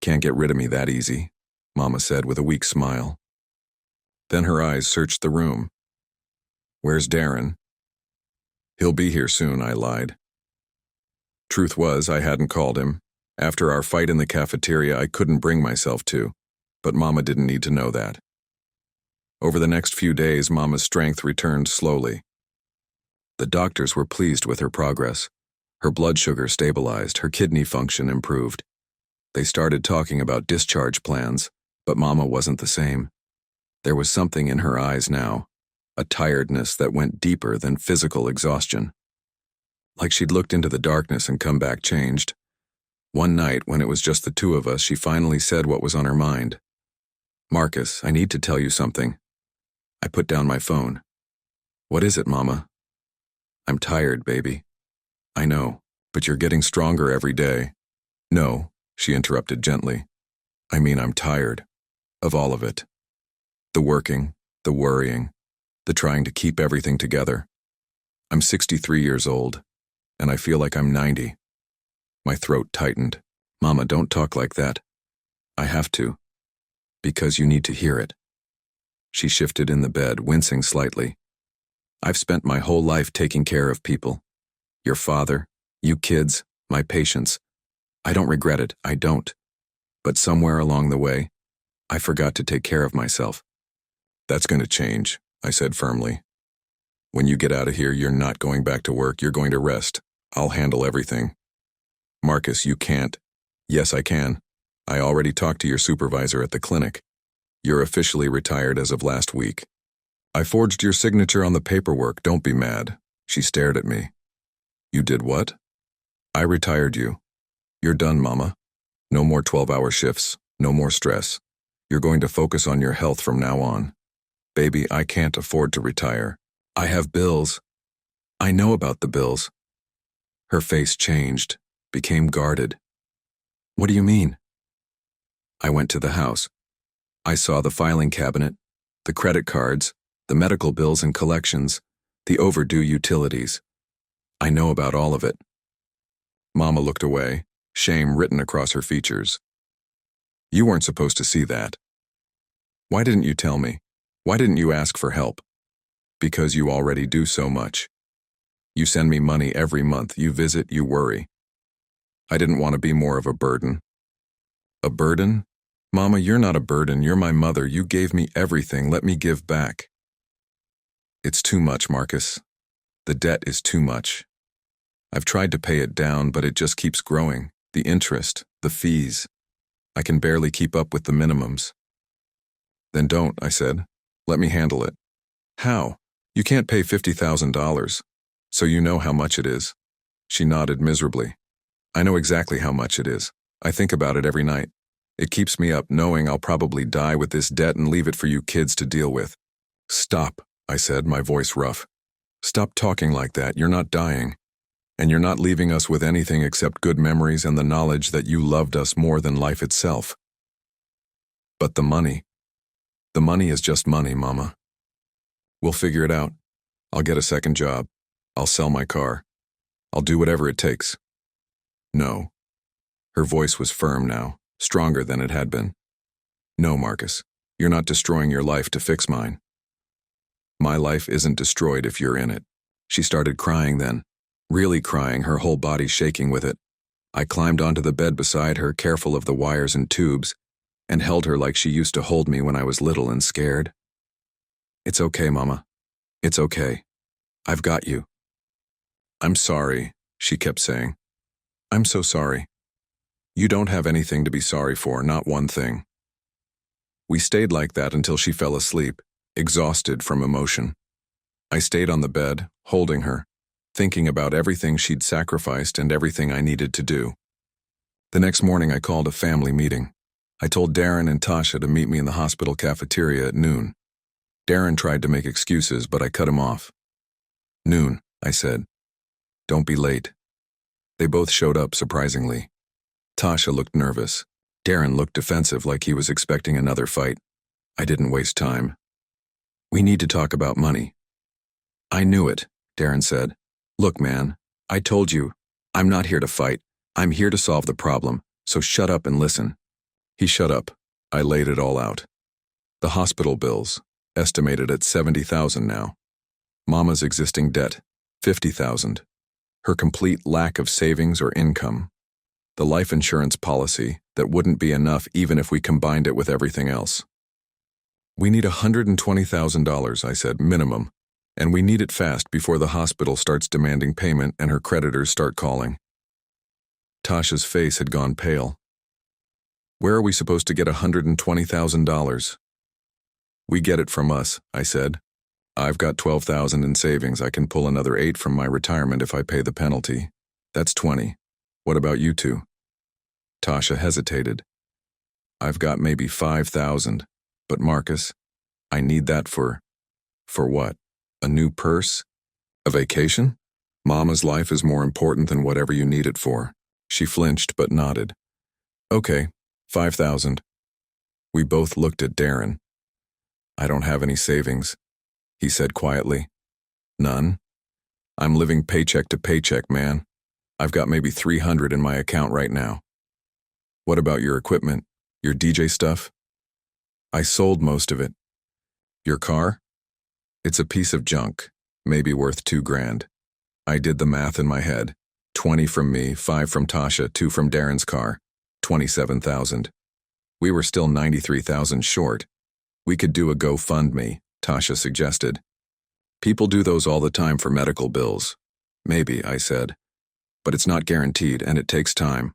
Can't get rid of me that easy, Mama said with a weak smile. Then her eyes searched the room. Where's Darren? He'll be here soon, I lied. Truth was, I hadn't called him. After our fight in the cafeteria, I couldn't bring myself to, but Mama didn't need to know that. Over the next few days, Mama's strength returned slowly. The doctors were pleased with her progress. Her blood sugar stabilized, her kidney function improved. They started talking about discharge plans, but Mama wasn't the same. There was something in her eyes now, a tiredness that went deeper than physical exhaustion. Like she'd looked into the darkness and come back changed. One night, when it was just the two of us, she finally said what was on her mind. Marcus, I need to tell you something. I put down my phone. What is it, Mama? I'm tired, baby. I know, but you're getting stronger every day. No, she interrupted gently. I mean, I'm tired. Of all of it. The working, the worrying, the trying to keep everything together. I'm 63 years old, and I feel like I'm 90. My throat tightened. Mama, don't talk like that. I have to. Because you need to hear it. She shifted in the bed, wincing slightly. I've spent my whole life taking care of people. Your father, you kids, my patients. I don't regret it, I don't. But somewhere along the way, I forgot to take care of myself. That's going to change, I said firmly. When you get out of here, you're not going back to work, you're going to rest. I'll handle everything. Marcus, you can't. Yes, I can. I already talked to your supervisor at the clinic. You're officially retired as of last week. I forged your signature on the paperwork, don't be mad. She stared at me. You did what? I retired you. You're done, Mama. No more 12-hour shifts, no more stress. You're going to focus on your health from now on. Baby, I can't afford to retire. I have bills. I know about the bills. Her face changed, became guarded. What do you mean? I went to the house. I saw the filing cabinet, the credit cards, the medical bills and collections, the overdue utilities. I know about all of it. Mama looked away, shame written across her features. You weren't supposed to see that. Why didn't you tell me? Why didn't you ask for help? Because you already do so much. You send me money every month, you visit, you worry. I didn't want to be more of a burden. A burden? Mama, you're not a burden. You're my mother. You gave me everything. Let me give back. It's too much, Marcus. The debt is too much. I've tried to pay it down, but it just keeps growing. The interest, the fees. I can barely keep up with the minimums. Then don't, I said. Let me handle it. How? You can't pay $50,000. So you know how much it is. She nodded miserably. I know exactly how much it is. I think about it every night. It keeps me up knowing I'll probably die with this debt and leave it for you kids to deal with. Stop, I said, my voice rough. Stop talking like that. You're not dying. And you're not leaving us with anything except good memories and the knowledge that you loved us more than life itself. But the money. The money is just money, Mama. We'll figure it out. I'll get a second job. I'll sell my car. I'll do whatever it takes. No. Her voice was firm now, stronger than it had been. No, Marcus. You're not destroying your life to fix mine. My life isn't destroyed if you're in it. She started crying then, really crying, her whole body shaking with it. I climbed onto the bed beside her, careful of the wires and tubes, and held her like she used to hold me when I was little and scared. It's okay, Mama. It's okay. I've got you. I'm sorry, she kept saying. I'm so sorry. You don't have anything to be sorry for, not one thing. We stayed like that until she fell asleep, exhausted from emotion. I stayed on the bed, holding her, thinking about everything she'd sacrificed and everything I needed to do. The next morning I called a family meeting. I told Darren and Tasha to meet me in the hospital cafeteria at noon. Darren tried to make excuses, but I cut him off. Noon, I said. Don't be late. They both showed up, surprisingly. Tasha looked nervous. Darren looked defensive, like he was expecting another fight. I didn't waste time. We need to talk about money. I knew it, Darren said. Look, man, I told you, I'm not here to fight. I'm here to solve the problem, so shut up and listen. He shut up. I laid it all out. The hospital bills, estimated at $70,000 now. Mama's existing debt, $50,000. Her complete lack of savings or income. The life insurance policy that wouldn't be enough even if we combined it with everything else. We need $120,000, I said, minimum, and we need it fast before the hospital starts demanding payment and her creditors start calling. Tasha's face had gone pale. Where are we supposed to get $120,000? We get it from us, I said. I've got $12,000 in savings. I can pull another $8 from my retirement if I pay the penalty. That's $20. What about you two? Tasha hesitated. I've got maybe $5,000, but Marcus, I need that for what? A new purse? A vacation? Mama's life is more important than whatever you need it for. She flinched but nodded. Okay, $5,000. We both looked at Darren. I don't have any savings, he said quietly. None? I'm living paycheck to paycheck, man. I've got maybe $300 in my account right now. What about your equipment, your DJ stuff? I sold most of it. Your car? It's a piece of junk, maybe worth $2,000. I did the math in my head. 20 from me, 5 from Tasha, 2 from Darren's car. 27,000. We were still 93,000 short. We could do a GoFundMe, Tasha suggested. People do those all the time for medical bills. Maybe, I said. But it's not guaranteed and it takes time.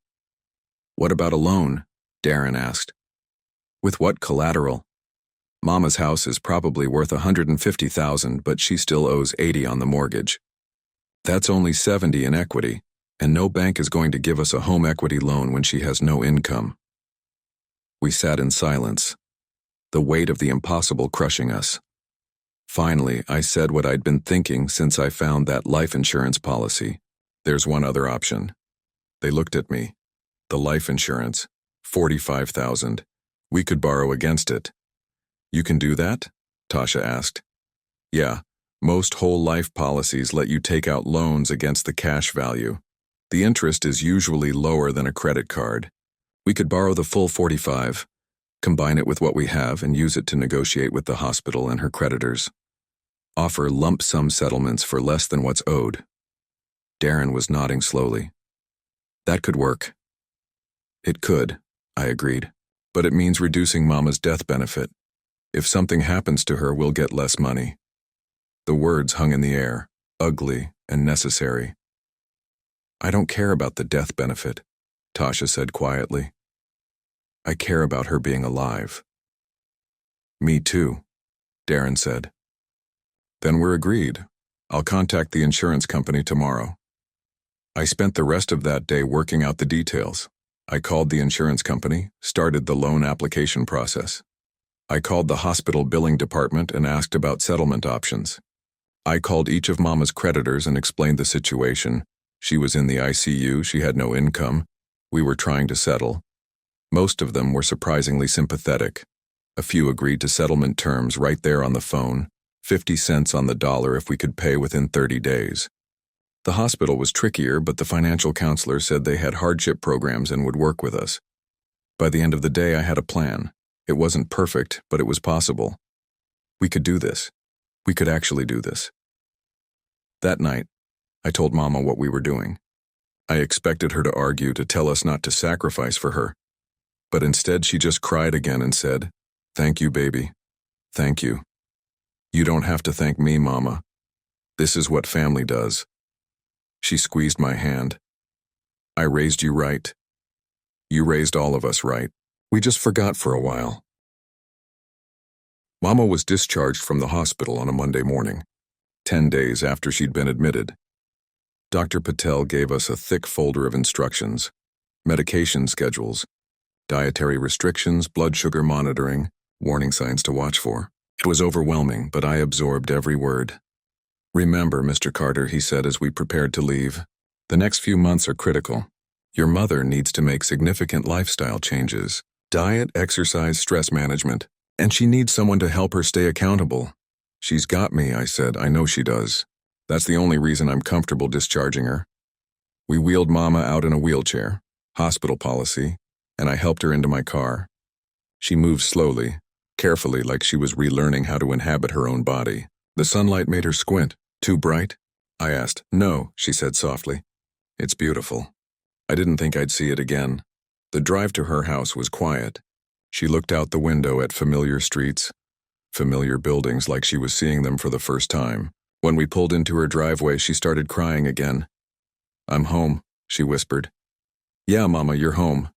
What about a loan? Darren asked. With what collateral? Mama's house is probably worth $150,000, but she still owes $80 on the mortgage. That's only $70 in equity, and no bank is going to give us a home equity loan when she has no income. We sat in silence, the weight of the impossible crushing us. Finally, I said what I'd been thinking since I found that life insurance policy. There's one other option. They looked at me. The life insurance, $45,000. We could borrow against it. You can do that? Tasha asked. Yeah, most whole life policies let you take out loans against the cash value. The interest is usually lower than a credit card. We could borrow the full 45, combine it with what we have and use it to negotiate with the hospital and her creditors. Offer lump sum settlements for less than what's owed. Darren was nodding slowly. That could work. It could, I agreed. But it means reducing Mama's death benefit. If something happens to her, we'll get less money. The words hung in the air, ugly and necessary. I don't care about the death benefit, Tasha said quietly. I care about her being alive. Me too, Darren said. Then we're agreed. I'll contact the insurance company tomorrow. I spent the rest of that day working out the details. I called the insurance company, started the loan application process. I called the hospital billing department and asked about settlement options. I called each of Mama's creditors and explained the situation. She was in the ICU, she had no income. We were trying to settle. Most of them were surprisingly sympathetic. A few agreed to settlement terms right there on the phone, 50 cents on the dollar if we could pay within 30 days. The hospital was trickier, but the financial counselor said they had hardship programs and would work with us. By the end of the day, I had a plan. It wasn't perfect, but it was possible. We could do this. We could actually do this. That night, I told Mama what we were doing. I expected her to argue, to tell us not to sacrifice for her. But instead, she just cried again and said, "Thank you, baby. Thank you. You don't have to thank me, Mama. This is what family does." She squeezed my hand. I raised you right. You raised all of us right. We just forgot for a while. Mama was discharged from the hospital on a Monday morning, 10 days after she'd been admitted. Dr. Patel gave us a thick folder of instructions, medication schedules, dietary restrictions, blood sugar monitoring, warning signs to watch for. It was overwhelming, but I absorbed every word. "Remember, Mr. Carter," he said as we prepared to leave, "the next few months are critical. Your mother needs to make significant lifestyle changes, diet, exercise, stress management, and she needs someone to help her stay accountable." "She's got me," I said. "I know she does. That's the only reason I'm comfortable discharging her." We wheeled Mama out in a wheelchair, hospital policy, and I helped her into my car. She moved slowly, carefully, like she was relearning how to inhabit her own body. The sunlight made her squint. "Too bright?" I asked. "No," she said softly. "It's beautiful." I didn't think I'd see it again. The drive to her house was quiet. She looked out the window at familiar streets, familiar buildings, like she was seeing them for the first time. When we pulled into her driveway, she started crying again. "I'm home," she whispered. "Yeah, Mama, you're home."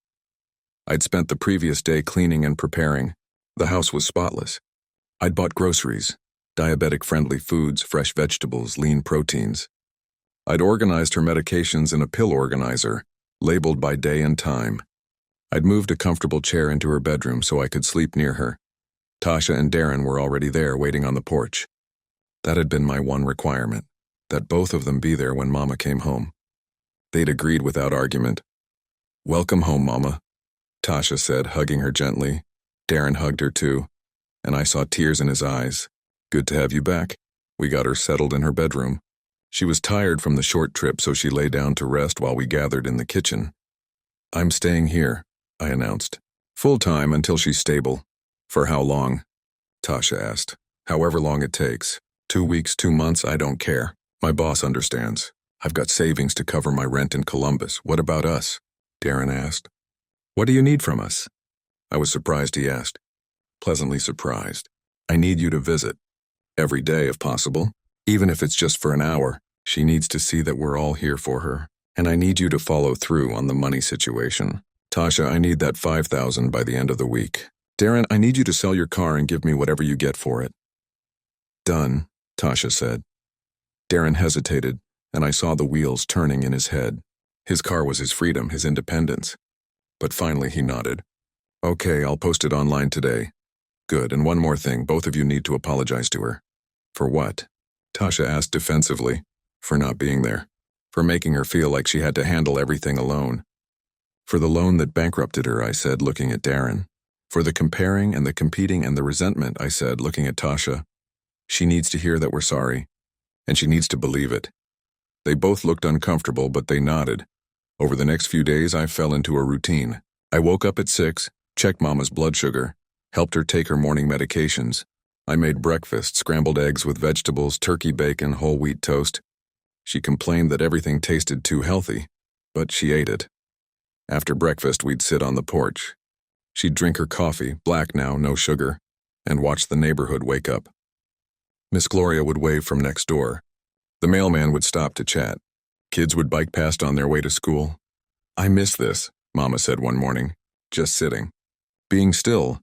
I'd spent the previous day cleaning and preparing. The house was spotless. I'd bought groceries, diabetic-friendly foods, fresh vegetables, lean proteins. I'd organized her medications in a pill organizer, labeled by day and time. I'd moved a comfortable chair into her bedroom so I could sleep near her. Tasha and Darren were already there, waiting on the porch. That had been my one requirement, that both of them be there when Mama came home. They'd agreed without argument. "Welcome home, Mama," Tasha said, hugging her gently. Darren hugged her too, and I saw tears in his eyes. "Good to have you back." We got her settled in her bedroom. She was tired from the short trip, so she lay down to rest while we gathered in the kitchen. "I'm staying here," I announced. "Full-time until she's stable." "For how long?" Tasha asked. "However long it takes. 2 weeks, 2 months, I don't care. My boss understands. I've got savings to cover my rent in Columbus. What about us?" Darren asked. "What do you need from us?" I was surprised he asked. Pleasantly surprised. "I need you to visit. Every day, if possible. Even if it's just for an hour. She needs to see that we're all here for her. And I need you to follow through on the money situation. Tasha, I need that $5,000 by the end of the week. Darren, I need you to sell your car and give me whatever you get for it." "Done," Tasha said. Darren hesitated, and I saw the wheels turning in his head. His car was his freedom, his independence. But finally he nodded. "Okay, I'll post it online today." "Good, and one more thing, both of you need to apologize to her." "For what?" Tasha asked defensively. "For not being there. For making her feel like she had to handle everything alone." "For the loan that bankrupted her," I said, looking at Darren. "For the comparing and the competing and the resentment," I said, looking at Tasha. "She needs to hear that we're sorry, and she needs to believe it." They both looked uncomfortable, but they nodded. Over the next few days, I fell into a routine. I woke up at 6, checked Mama's blood sugar, helped her take her morning medications. I made breakfast, scrambled eggs with vegetables, turkey bacon, whole wheat toast. She complained that everything tasted too healthy, but she ate it. After breakfast, we'd sit on the porch. She'd drink her coffee, black now, no sugar, and watch the neighborhood wake up. Miss Gloria would wave from next door. The mailman would stop to chat. Kids would bike past on their way to school. "I miss this," Mama said one morning, "just sitting. Being still."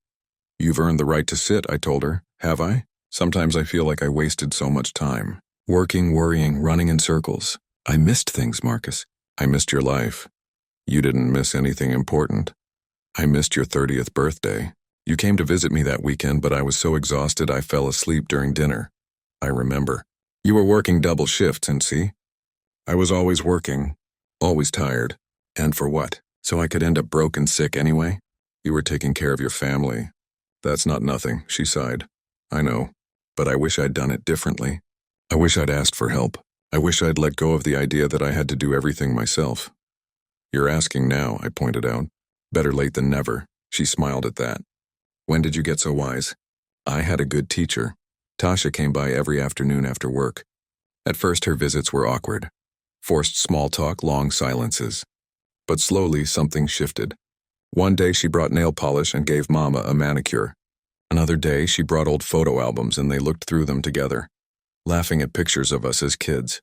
"You've earned the right to sit," I told her. "Have I? Sometimes I feel like I wasted so much time. Working, worrying, running in circles. I missed things, Marcus. I missed your life. You didn't miss anything important. I missed your 30th birthday. You came to visit me that weekend, but I was so exhausted I fell asleep during dinner. I remember. You were working double shifts, and see? I was always working, always tired. And for what? So I could end up broke and sick anyway? You were taking care of your family. That's not nothing," she sighed. "I know, but I wish I'd done it differently. I wish I'd asked for help. I wish I'd let go of the idea that I had to do everything myself." "You're asking now," I pointed out. "Better late than never." She smiled at that. "When did you get so wise?" "I had a good teacher. Tasha came by every afternoon after work. At first her visits were awkward. Forced small talk, long silences. But slowly something shifted. One day she brought nail polish and gave Mama a manicure. Another day she brought old photo albums and they looked through them together, laughing at pictures of us as kids.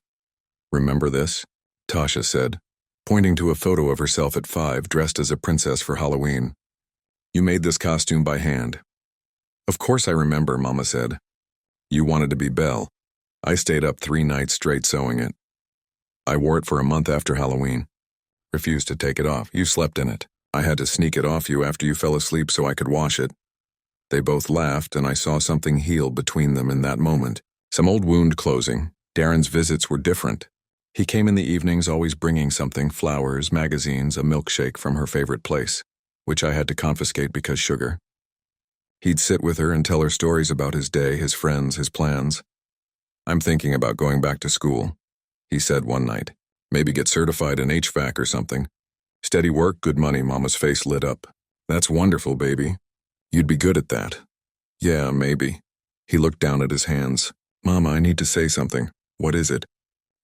"Remember this?" Tasha said, pointing to a photo of herself at 5 dressed as a princess for Halloween. "You made this costume by hand." "Of course I remember," Mama said. "You wanted to be Belle. I stayed up 3 nights straight sewing it. I wore it for a month after Halloween. Refused to take it off. You slept in it. I had to sneak it off you after you fell asleep so I could wash it." They both laughed, and I saw something heal between them in that moment. Some old wound closing. Darren's visits were different. He came in the evenings always bringing something, flowers, magazines, a milkshake from her favorite place, which I had to confiscate because sugar. He'd sit with her and tell her stories about his day, his friends, his plans. "I'm thinking about going back to school," he said one night. "Maybe get certified in HVAC or something. Steady work, good money." Mama's face lit up. "That's wonderful, baby. You'd be good at that." "Yeah, maybe." He looked down at his hands. "Mama, I need to say something." "What is it?"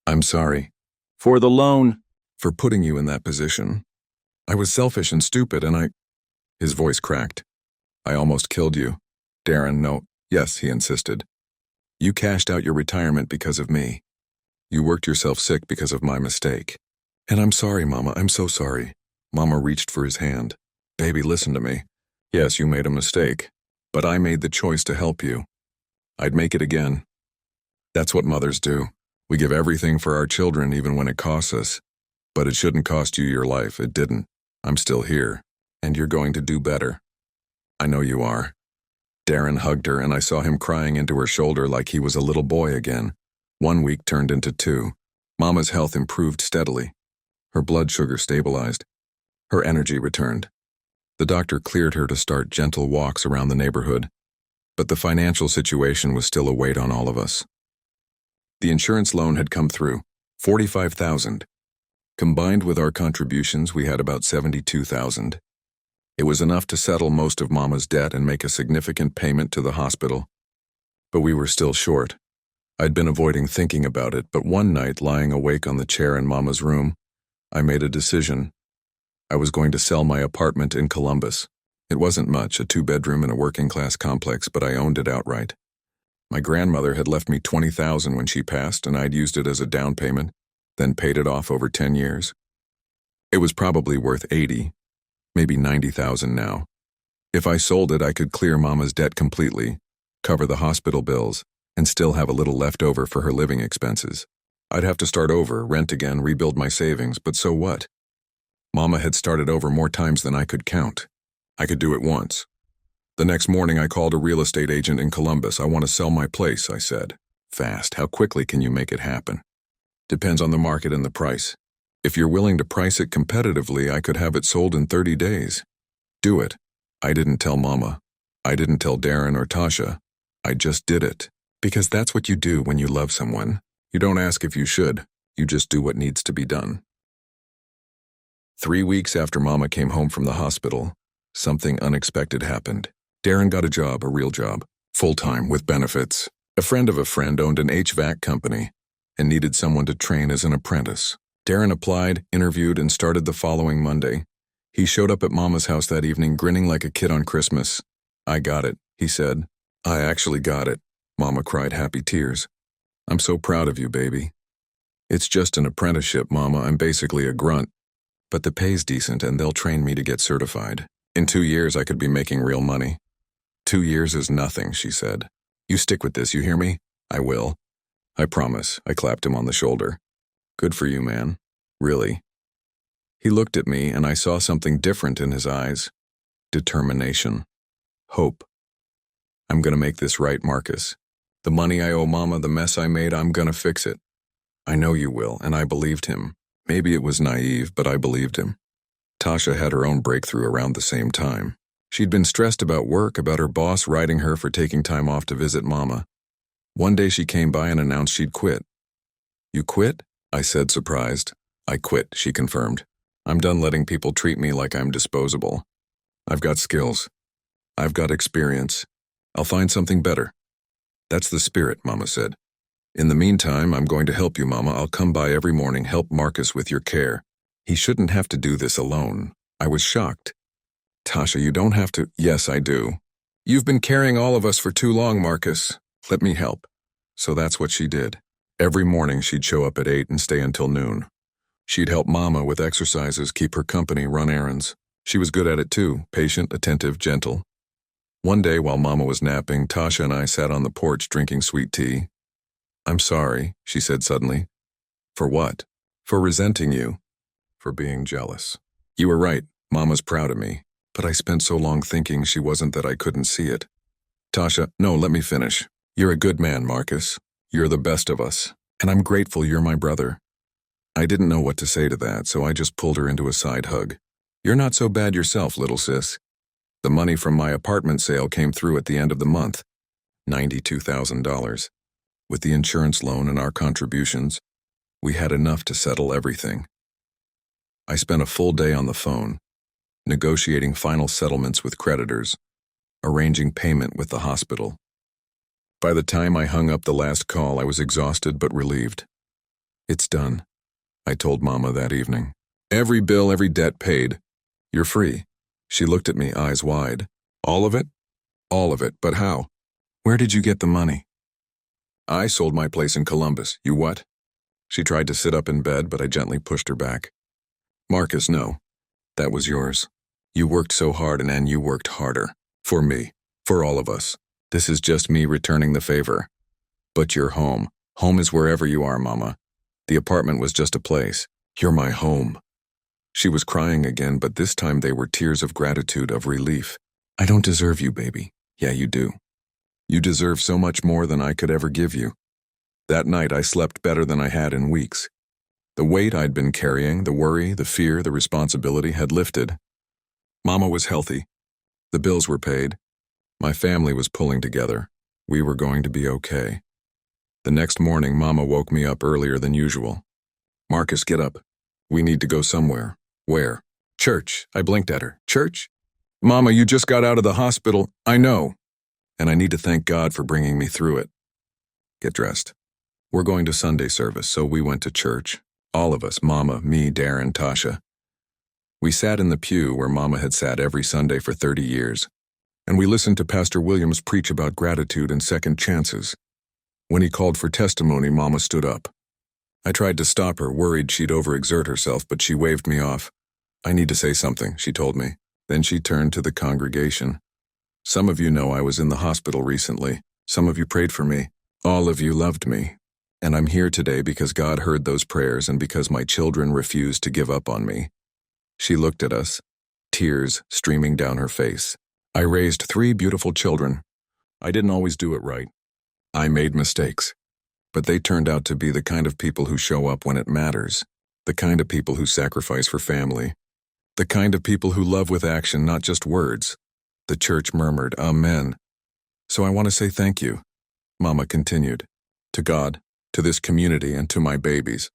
"I'm sorry." "For the loan." "For putting you in that position. I was selfish and stupid and His voice cracked. "I almost killed you." "Darren, no." "Yes," he insisted. "You cashed out your retirement because of me. You worked yourself sick because of my mistake. And I'm sorry, Mama, I'm so sorry." Mama reached for his hand. "Baby, listen to me. Yes, you made a mistake, but I made the choice to help you. I'd make it again. That's what mothers do. We give everything for our children even when it costs us. But it shouldn't cost you your life. It didn't. I'm still here, and you're going to do better. I know you are." Darren hugged her, and I saw him crying into her shoulder like he was a little boy again. 1 week turned into 2. Mama's health improved steadily. Her blood sugar stabilized. Her energy returned. The doctor cleared her to start gentle walks around the neighborhood, but the financial situation was still a weight on all of us. The insurance loan had come through, $45,000. Combined with our contributions, we had about $72,000. It was enough to settle most of Mama's debt and make a significant payment to the hospital. But we were still short. I'd been avoiding thinking about it, but one night, lying awake on the chair in Mama's room, I made a decision. I was going to sell my apartment in Columbus. It wasn't much, a 2-bedroom in a working-class complex, but I owned it outright. My grandmother had left me $20,000 when she passed, and I'd used it as a down payment, then paid it off over 10 years. It was probably worth $80,000, maybe $90,000 now. If I sold it, I could clear Mama's debt completely, cover the hospital bills, and still have a little left over for her living expenses. I'd have to start over, rent again, rebuild my savings, but so what? Mama had started over more times than I could count. I could do it once. The next morning I called a real estate agent in Columbus. "I want to sell my place," I said. "Fast. How quickly can you make it happen?" "Depends on the market and the price. If you're willing to price it competitively, I could have it sold in 30 days. Do it." I didn't tell Mama. I didn't tell Darren or Tasha. I just did it. Because that's what you do when you love someone. You don't ask if you should. You just do what needs to be done. 3 weeks after Mama came home from the hospital, something unexpected happened. Darren got a job, a real job, full-time with benefits. A friend of a friend owned an HVAC company and needed someone to train as an apprentice. Darren applied, interviewed, and started the following Monday. He showed up at Mama's house that evening grinning like a kid on Christmas. "I got it," he said. "I actually got it." Mama cried happy tears. "I'm so proud of you, baby." "It's just an apprenticeship, Mama. I'm basically a grunt. But the pay's decent and they'll train me to get certified. In 2 years, I could be making real money." "2 years is nothing," she said. "You stick with this, you hear me?" "I will. I promise." I clapped him on the shoulder. "Good for you, man. Really." He looked at me and I saw something different in his eyes. Determination. Hope. "I'm gonna make this right, Marcus. The money I owe Mama, the mess I made, I'm gonna fix it." "I know you will," and I believed him. Maybe it was naive, but I believed him. Tasha had her own breakthrough around the same time. She'd been stressed about work, about her boss writing her for taking time off to visit Mama. One day she came by and announced she'd quit. "You quit?" I said, surprised. "I quit," she confirmed. "I'm done letting people treat me like I'm disposable. I've got skills. I've got experience. I'll find something better." "That's the spirit," Mama said. "In the meantime, I'm going to help you, Mama. I'll come by every morning, help Marcus with your care. He shouldn't have to do this alone." I was shocked. "Tasha, you don't have to." "Yes, I do. You've been carrying all of us for too long, Marcus. Let me help." So that's what she did. Every morning she'd show up at 8 and stay until noon. She'd help Mama with exercises, keep her company, run errands. She was good at it too, patient, attentive, gentle. One day while Mama was napping, Tasha and I sat on the porch drinking sweet tea. "I'm sorry," she said suddenly. "For what?" "For resenting you. For being jealous. You were right. Mama's proud of me. But I spent so long thinking she wasn't that I couldn't see it." "Tasha, no, let me finish. You're a good man, Marcus. You're the best of us. And I'm grateful you're my brother." I didn't know what to say to that, so I just pulled her into a side hug. "You're not so bad yourself, little sis. The money from my apartment sale came through at the end of the month. $92,000. With the insurance loan and our contributions, we had enough to settle everything. I spent a full day on the phone, negotiating final settlements with creditors, arranging payment with the hospital. By the time I hung up the last call, I was exhausted but relieved. "It's done," I told Mama that evening. "Every bill, every debt paid. You're free." She looked at me, eyes wide. "All of it?" "All of it, but how? Where did you get the money?" "I sold my place in Columbus." "You what?" She tried to sit up in bed, but I gently pushed her back. "Marcus, no. That was yours. You worked so hard and you worked harder. For me. For all of us. This is just me returning the favor. But you're home. Home is wherever you are, Mama. The apartment was just a place. You're my home." She was crying again, but this time they were tears of gratitude, of relief. "I don't deserve you, baby." "Yeah, you do. You deserve so much more than I could ever give you." That night I slept better than I had in weeks. The weight I'd been carrying, the worry, the fear, the responsibility had lifted. Mama was healthy. The bills were paid. My family was pulling together. We were going to be okay. The next morning, Mama woke me up earlier than usual. "Marcus, get up. We need to go somewhere." "Where?" "Church." I blinked at her. "Church? Mama, you just got out of the hospital." "I know. And I need to thank God for bringing me through it." "Get dressed. We're going to Sunday service," so we went to church. All of us, Mama, me, Darren, Tasha. We sat in the pew where Mama had sat every Sunday for 30 years, and we listened to Pastor Williams preach about gratitude and second chances. When he called for testimony, Mama stood up. I tried to stop her, worried she'd overexert herself, but she waved me off. "I need to say something," she told me. Then she turned to the congregation. "Some of you know I was in the hospital recently. Some of you prayed for me. All of you loved me. And I'm here today because God heard those prayers and because my children refused to give up on me." She looked at us, tears streaming down her face. "I raised 3 beautiful children. I didn't always do it right. I made mistakes. But they turned out to be the kind of people who show up when it matters, the kind of people who sacrifice for family, the kind of people who love with action, not just words." The church murmured, "Amen." "So I want to say thank you," Mama continued, "to God, to this community, and to my babies.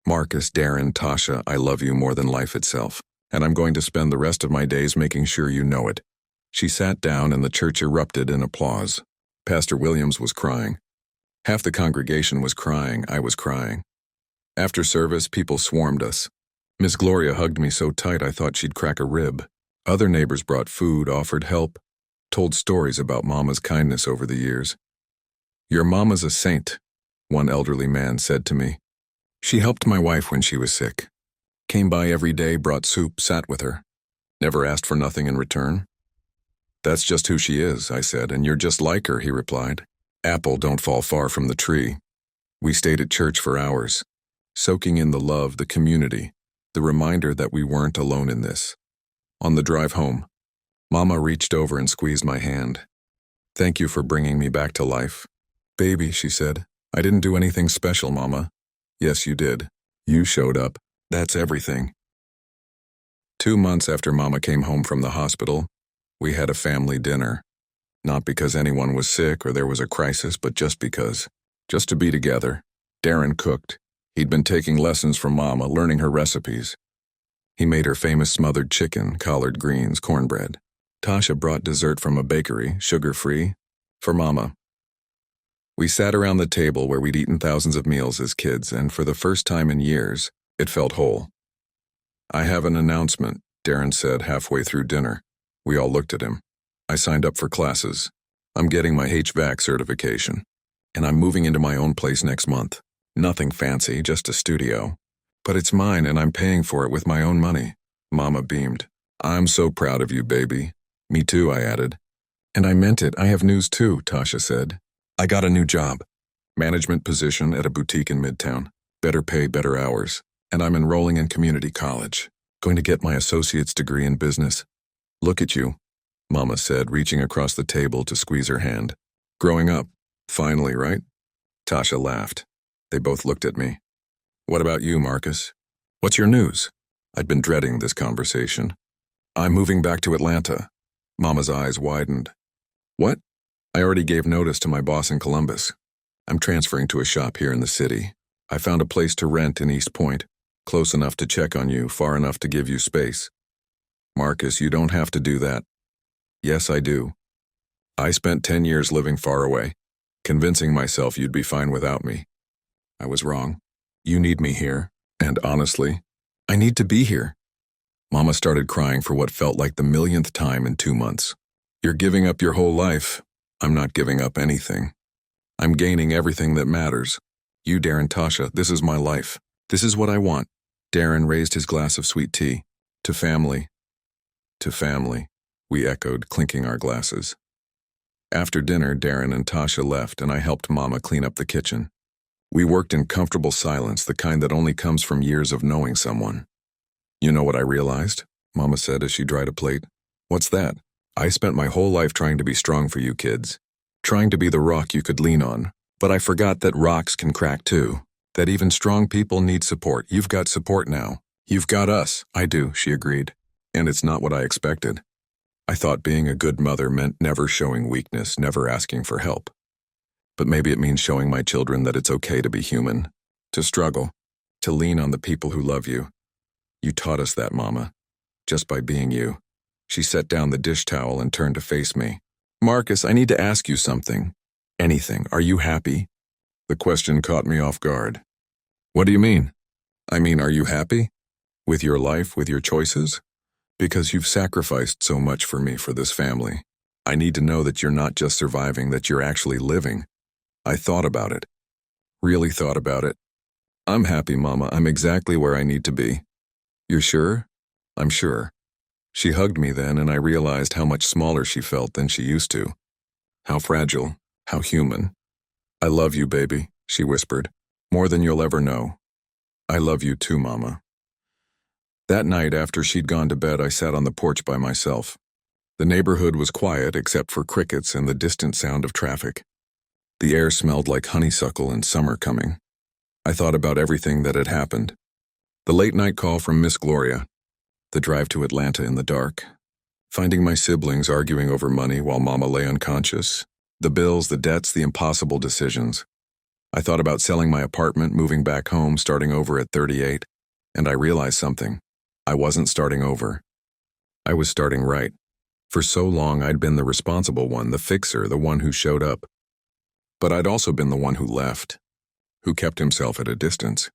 Marcus, Darren, Tasha, I love you more than life itself, and I'm going to spend the rest of my days making sure you know it." She sat down and the church erupted in applause. Pastor Williams was crying. Half the congregation was crying. I was crying. After service, people swarmed us. Miss Gloria hugged me so tight I thought she'd crack a rib. Other neighbors brought food, offered help, told stories about Mama's kindness over the years. "Your Mama's a saint," one elderly man said to me. "She helped my wife when she was sick. Came by every day, brought soup, sat with her. Never asked for nothing in return." "That's just who she is," I said, "and you're just like her," he replied. "Apple don't fall far from the tree." We stayed at church for hours, soaking in the love, the community, the reminder that we weren't alone in this. On the drive home, Mama reached over and squeezed my hand. "Thank you for bringing me back to life." "Baby," she said, "I didn't do anything special, Mama." "Yes, you did. You showed up. That's everything." 2 months after Mama came home from the hospital, we had a family dinner. Not because anyone was sick or there was a crisis, but just because. Just to be together. Darren cooked. He'd been taking lessons from Mama, learning her recipes. He made her famous smothered chicken, collard greens, cornbread. Tasha brought dessert from a bakery, sugar-free, for Mama. We sat around the table where we'd eaten thousands of meals as kids, and for the first time in years, it felt whole. "I have an announcement," Darren said halfway through dinner. We all looked at him. "I signed up for classes. I'm getting my HVAC certification, and I'm moving into my own place next month. Nothing fancy, just a studio. But it's mine and I'm paying for it with my own money." Mama beamed. "I'm so proud of you, baby." "Me too," I added. "And I meant it. I have news too," Tasha said. "I got a new job. Management position at a boutique in Midtown. Better pay, better hours. And I'm enrolling in community college. Going to get my associate's degree in business." "Look at you," Mama said, reaching across the table to squeeze her hand. "Growing up. Finally, right?" Tasha laughed. They both looked at me. "What about you, Marcus? What's your news?" I'd been dreading this conversation. "I'm moving back to Atlanta." Mama's eyes widened. "What?" "I already gave notice to my boss in Columbus. I'm transferring to a shop here in the city. I found a place to rent in East Point, close enough to check on you, far enough to give you space." "Marcus, you don't have to do that." "Yes, I do. I spent 10 years living far away, convincing myself you'd be fine without me. I was wrong. You need me here, and honestly, I need to be here." Mama started crying for what felt like the millionth time in 2 months. "You're giving up your whole life." "I'm not giving up anything. I'm gaining everything that matters. You, Darren, Tasha, this is my life. This is what I want." Darren raised his glass of sweet tea. "To family." "To family," we echoed, clinking our glasses. After dinner, Darren and Tasha left, and I helped Mama clean up the kitchen. We worked in comfortable silence, the kind that only comes from years of knowing someone. "You know what I realized?" Mama said as she dried a plate. "What's that?" "I spent my whole life trying to be strong for you kids, trying to be the rock you could lean on, but I forgot that rocks can crack too, that even strong people need support. You've got support now. You've got us." "I do," she agreed, "and it's not what I expected. I thought being a good mother meant never showing weakness, never asking for help. But maybe it means showing my children that it's okay to be human, to struggle, to lean on the people who love you. You taught us that, Mama, just by being you." She set down the dish towel and turned to face me. "Marcus, I need to ask you something. Anything. Are you happy?" The question caught me off guard. "What do you mean?" "I mean, are you happy? With your life, with your choices? Because you've sacrificed so much for me, for this family. I need to know that you're not just surviving, that you're actually living." I thought about it. Really thought about it. "I'm happy, Mama. I'm exactly where I need to be." "You're sure?" "I'm sure." She hugged me then, and I realized how much smaller she felt than she used to. How fragile, how human. "I love you, baby," she whispered, "more than you'll ever know." "I love you too, Mama." That night, after she'd gone to bed, I sat on the porch by myself. The neighborhood was quiet except for crickets and the distant sound of traffic. The air smelled like honeysuckle and summer coming. I thought about everything that had happened. The late-night call from Miss Gloria, the drive to Atlanta in the dark, finding my siblings arguing over money while Mama lay unconscious, the bills, the debts, the impossible decisions. I thought about selling my apartment, moving back home, starting over at 38, and I realized something. I wasn't starting over. I was starting right. For so long, I'd been the responsible one, the fixer, the one who showed up. But I'd also been the one who left, who kept himself at a distance,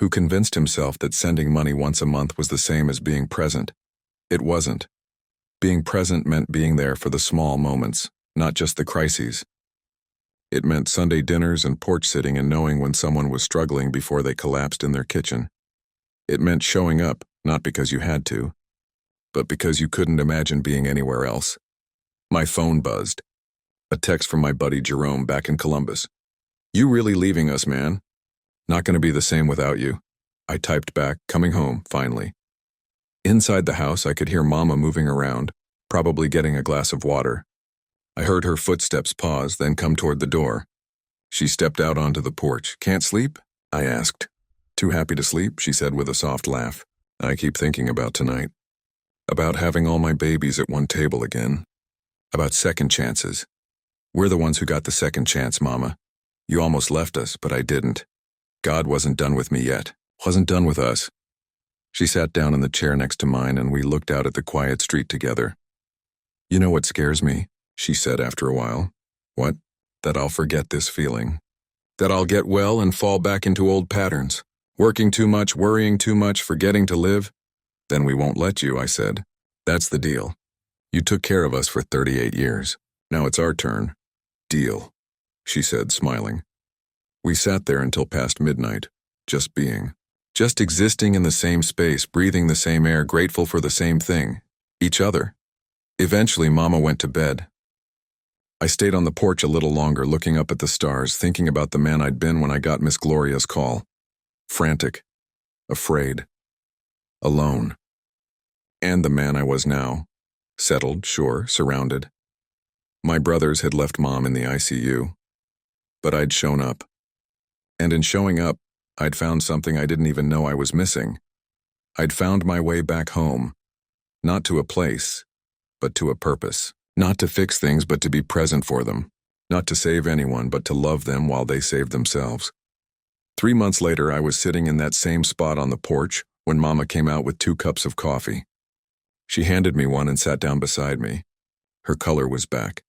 who convinced himself that sending money once a month was the same as being present. It wasn't. Being present meant being there for the small moments, not just the crises. It meant Sunday dinners and porch sitting and knowing when someone was struggling before they collapsed in their kitchen. It meant showing up, not because you had to, but because you couldn't imagine being anywhere else. My phone buzzed. A text from my buddy Jerome back in Columbus. "You really leaving us, man? Not gonna be the same without you." I typed back, coming home, finally. Inside the house, I could hear Mama moving around, probably getting a glass of water. I heard her footsteps pause, then come toward the door. She stepped out onto the porch. "Can't sleep?" I asked. "Too happy to sleep," she said with a soft laugh. "I keep thinking about tonight. About having all my babies at one table again. About second chances. We're the ones who got the second chance, Mama. You almost left us, but I didn't. God wasn't done with me yet. Wasn't done with us." She sat down in the chair next to mine and we looked out at the quiet street together. "You know what scares me?" she said after a while. "What?" "That I'll forget this feeling. That I'll get well and fall back into old patterns. Working too much, worrying too much, forgetting to live." "Then we won't let you," I said. "That's the deal. You took care of us for 38 years. Now it's our turn." "Deal," she said, smiling. We sat there until past midnight, just being. Just existing in the same space, breathing the same air, grateful for the same thing. Each other. Eventually, Mama went to bed. I stayed on the porch a little longer, looking up at the stars, thinking about the man I'd been when I got Miss Gloria's call. Frantic. Afraid. Alone. And the man I was now. Settled, sure, surrounded. My brothers had left Mom in the ICU. But I'd shown up. And in showing up, I'd found something I didn't even know I was missing. I'd found my way back home. Not to a place, but to a purpose. Not to fix things, but to be present for them. Not to save anyone, but to love them while they saved themselves. 3 months later, I was sitting in that same spot on the porch when Mama came out with 2 cups of coffee. She handed me one and sat down beside me. Her color was back.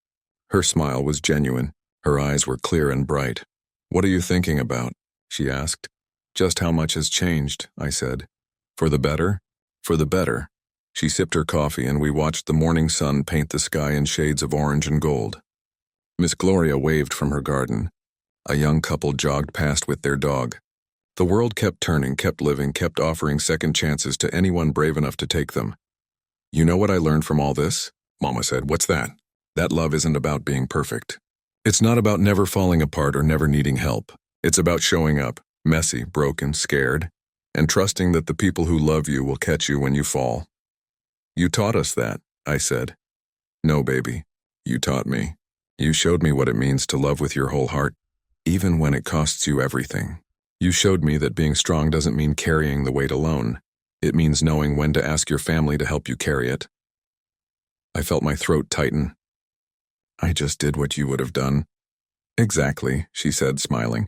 Her smile was genuine. Her eyes were clear and bright. "What are you thinking about?" she asked. "Just how much has changed," I said. "For the better?" "For the better." She sipped her coffee and we watched the morning sun paint the sky in shades of orange and gold. Miss Gloria waved from her garden. A young couple jogged past with their dog. The world kept turning, kept living, kept offering second chances to anyone brave enough to take them. "You know what I learned from all this?" Mama said. "What's that?" "That love isn't about being perfect. It's not about never falling apart or never needing help. It's about showing up, messy, broken, scared, and trusting that the people who love you will catch you when you fall." "You taught us that," I said. "No, baby. You taught me. You showed me what it means to love with your whole heart, even when it costs you everything. You showed me that being strong doesn't mean carrying the weight alone. It means knowing when to ask your family to help you carry it." I felt my throat tighten. "I just did what you would have done." "Exactly," she said, smiling.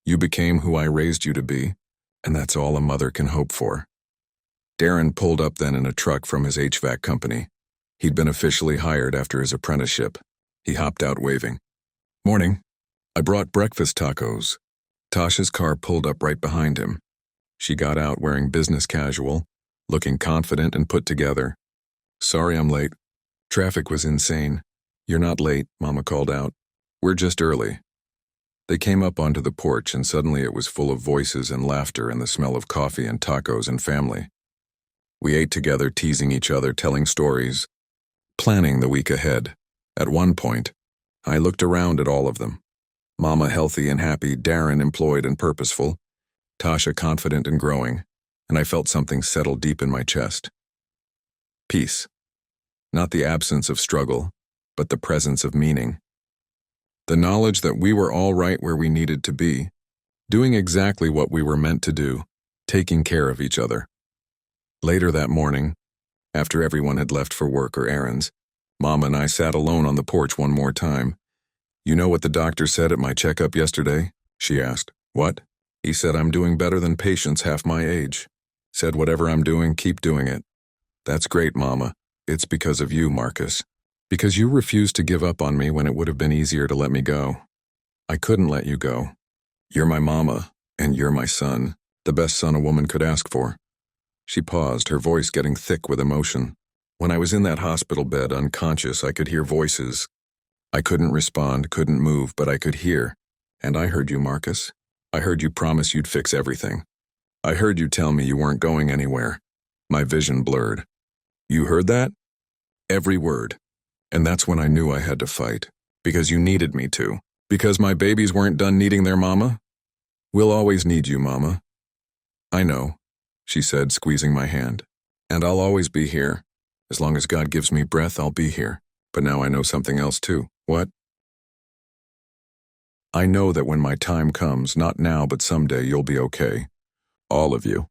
"You became who I raised you to be, and that's all a mother can hope for." Darren pulled up then in a truck from his HVAC company. He'd been officially hired after his apprenticeship. He hopped out waving. "Morning. I brought breakfast tacos." Tasha's car pulled up right behind him. She got out wearing business casual, looking confident and put together. "Sorry I'm late. Traffic was insane." "You're not late," Mama called out. "We're just early." They came up onto the porch and suddenly it was full of voices and laughter and the smell of coffee and tacos and family. We ate together, teasing each other, telling stories, planning the week ahead. At one point, I looked around at all of them. Mama healthy and happy, Darren employed and purposeful, Tasha confident and growing, and I felt something settle deep in my chest. Peace. Not the absence of struggle, but the presence of meaning. The knowledge that we were all right where we needed to be, doing exactly what we were meant to do, taking care of each other. Later that morning, after everyone had left for work or errands, Mama and I sat alone on the porch one more time. "You know what the doctor said at my checkup yesterday?" she asked. "What?" "He said I'm doing better than patients half my age. Said whatever I'm doing, keep doing it." "That's great, Mama. It's because of you, Marcus. Because you refused to give up on me when it would have been easier to let me go. I couldn't let you go. You're my mama, and you're my son. The best son a woman could ask for. She paused, her voice getting thick with emotion. When I was in that hospital bed, unconscious, I could hear voices. I couldn't respond, couldn't move, but I could hear. And I heard you, Marcus. I heard you promise you'd fix everything. I heard you tell me you weren't going anywhere. My vision blurred. You heard that? Every word. And that's when I knew I had to fight. Because you needed me to. Because my babies weren't done needing their mama. We'll always need you, Mama. I know, she said, squeezing my hand. And I'll always be here. As long as God gives me breath, I'll be here. But now I know something else too. What? I know that when my time comes, not now but someday, you'll be okay. All of you.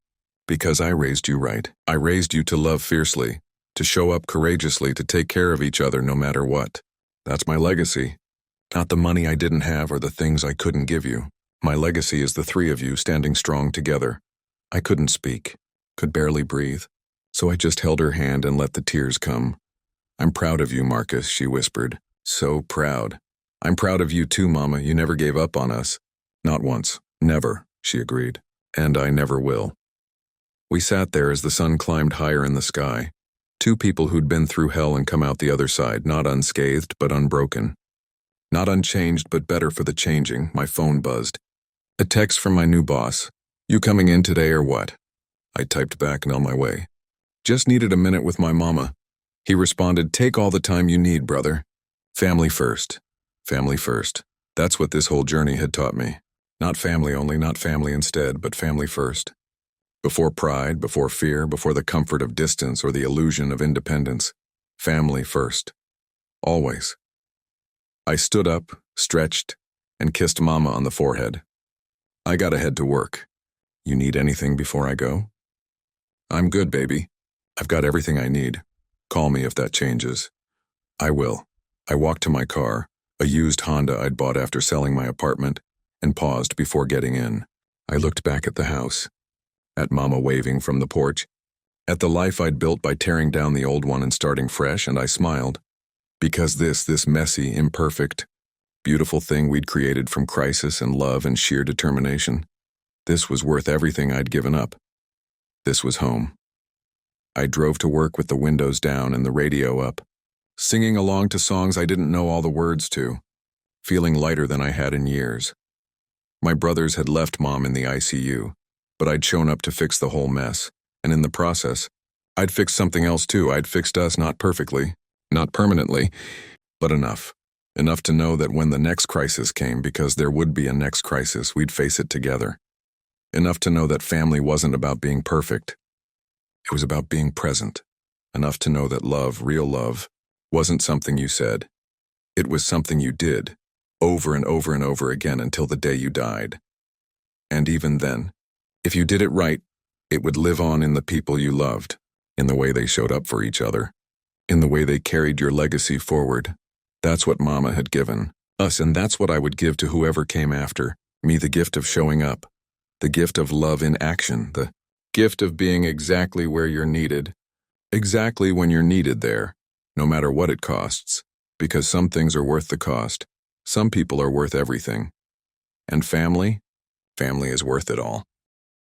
Because I raised you right. I raised you to love fiercely, to show up courageously, to take care of each other no matter what. That's my legacy. Not the money I didn't have or the things I couldn't give you. My legacy is the three of you standing strong together. I couldn't speak, could barely breathe, so I just held her hand and let the tears come. I'm proud of you, Marcus, she whispered. So proud. I'm proud of you too, Mama. You never gave up on us. Not once. Never, she agreed. And I never will. We sat there as the sun climbed higher in the sky. Two people who'd been through hell and come out the other side, not unscathed but unbroken. Not unchanged but better for the changing. My phone buzzed. A text from my new boss. You coming in today or what? I typed back and on my way. Just needed a minute with my mama. He responded, take all the time you need, brother. Family first. Family first. That's what this whole journey had taught me. Not family only, not family instead, but family first. Before pride, before fear, before the comfort of distance or the illusion of independence. Family first. Always. I stood up, stretched, and kissed Mama on the forehead. I gotta head to work. You need anything before I go? I'm good, baby. I've got everything I need. Call me if that changes. I will. I walked to my car, a used Honda I'd bought after selling my apartment, and paused before getting in. I looked back at the house, at Mama waving from the porch, at the life I'd built by tearing down the old one and starting fresh, and I smiled. Because this messy, imperfect, beautiful thing we'd created from crisis and love and sheer determination, this was worth everything I'd given up. This was home. I drove to work with the windows down and the radio up, singing along to songs I didn't know all the words to, feeling lighter than I had in years. My brothers had left Mom in the ICU, but I'd shown up to fix the whole mess, and in the process, I'd fixed something else too. I'd fixed us, not perfectly, not permanently, but enough. Enough to know that when the next crisis came, because there would be a next crisis, we'd face it together. Enough to know that family wasn't about being perfect. It was about being present. Enough to know that love, real love, wasn't something you said. It was something you did, over and over and over again until the day you died. And even then, if you did it right, it would live on in the people you loved, in the way they showed up for each other, in the way they carried your legacy forward. That's what Mama had given us, and that's what I would give to whoever came after me, the gift of showing up, the gift of love in action, the gift of being exactly where you're needed, exactly when you're needed there, no matter what it costs, because some things are worth the cost, some people are worth everything. And family is worth it all.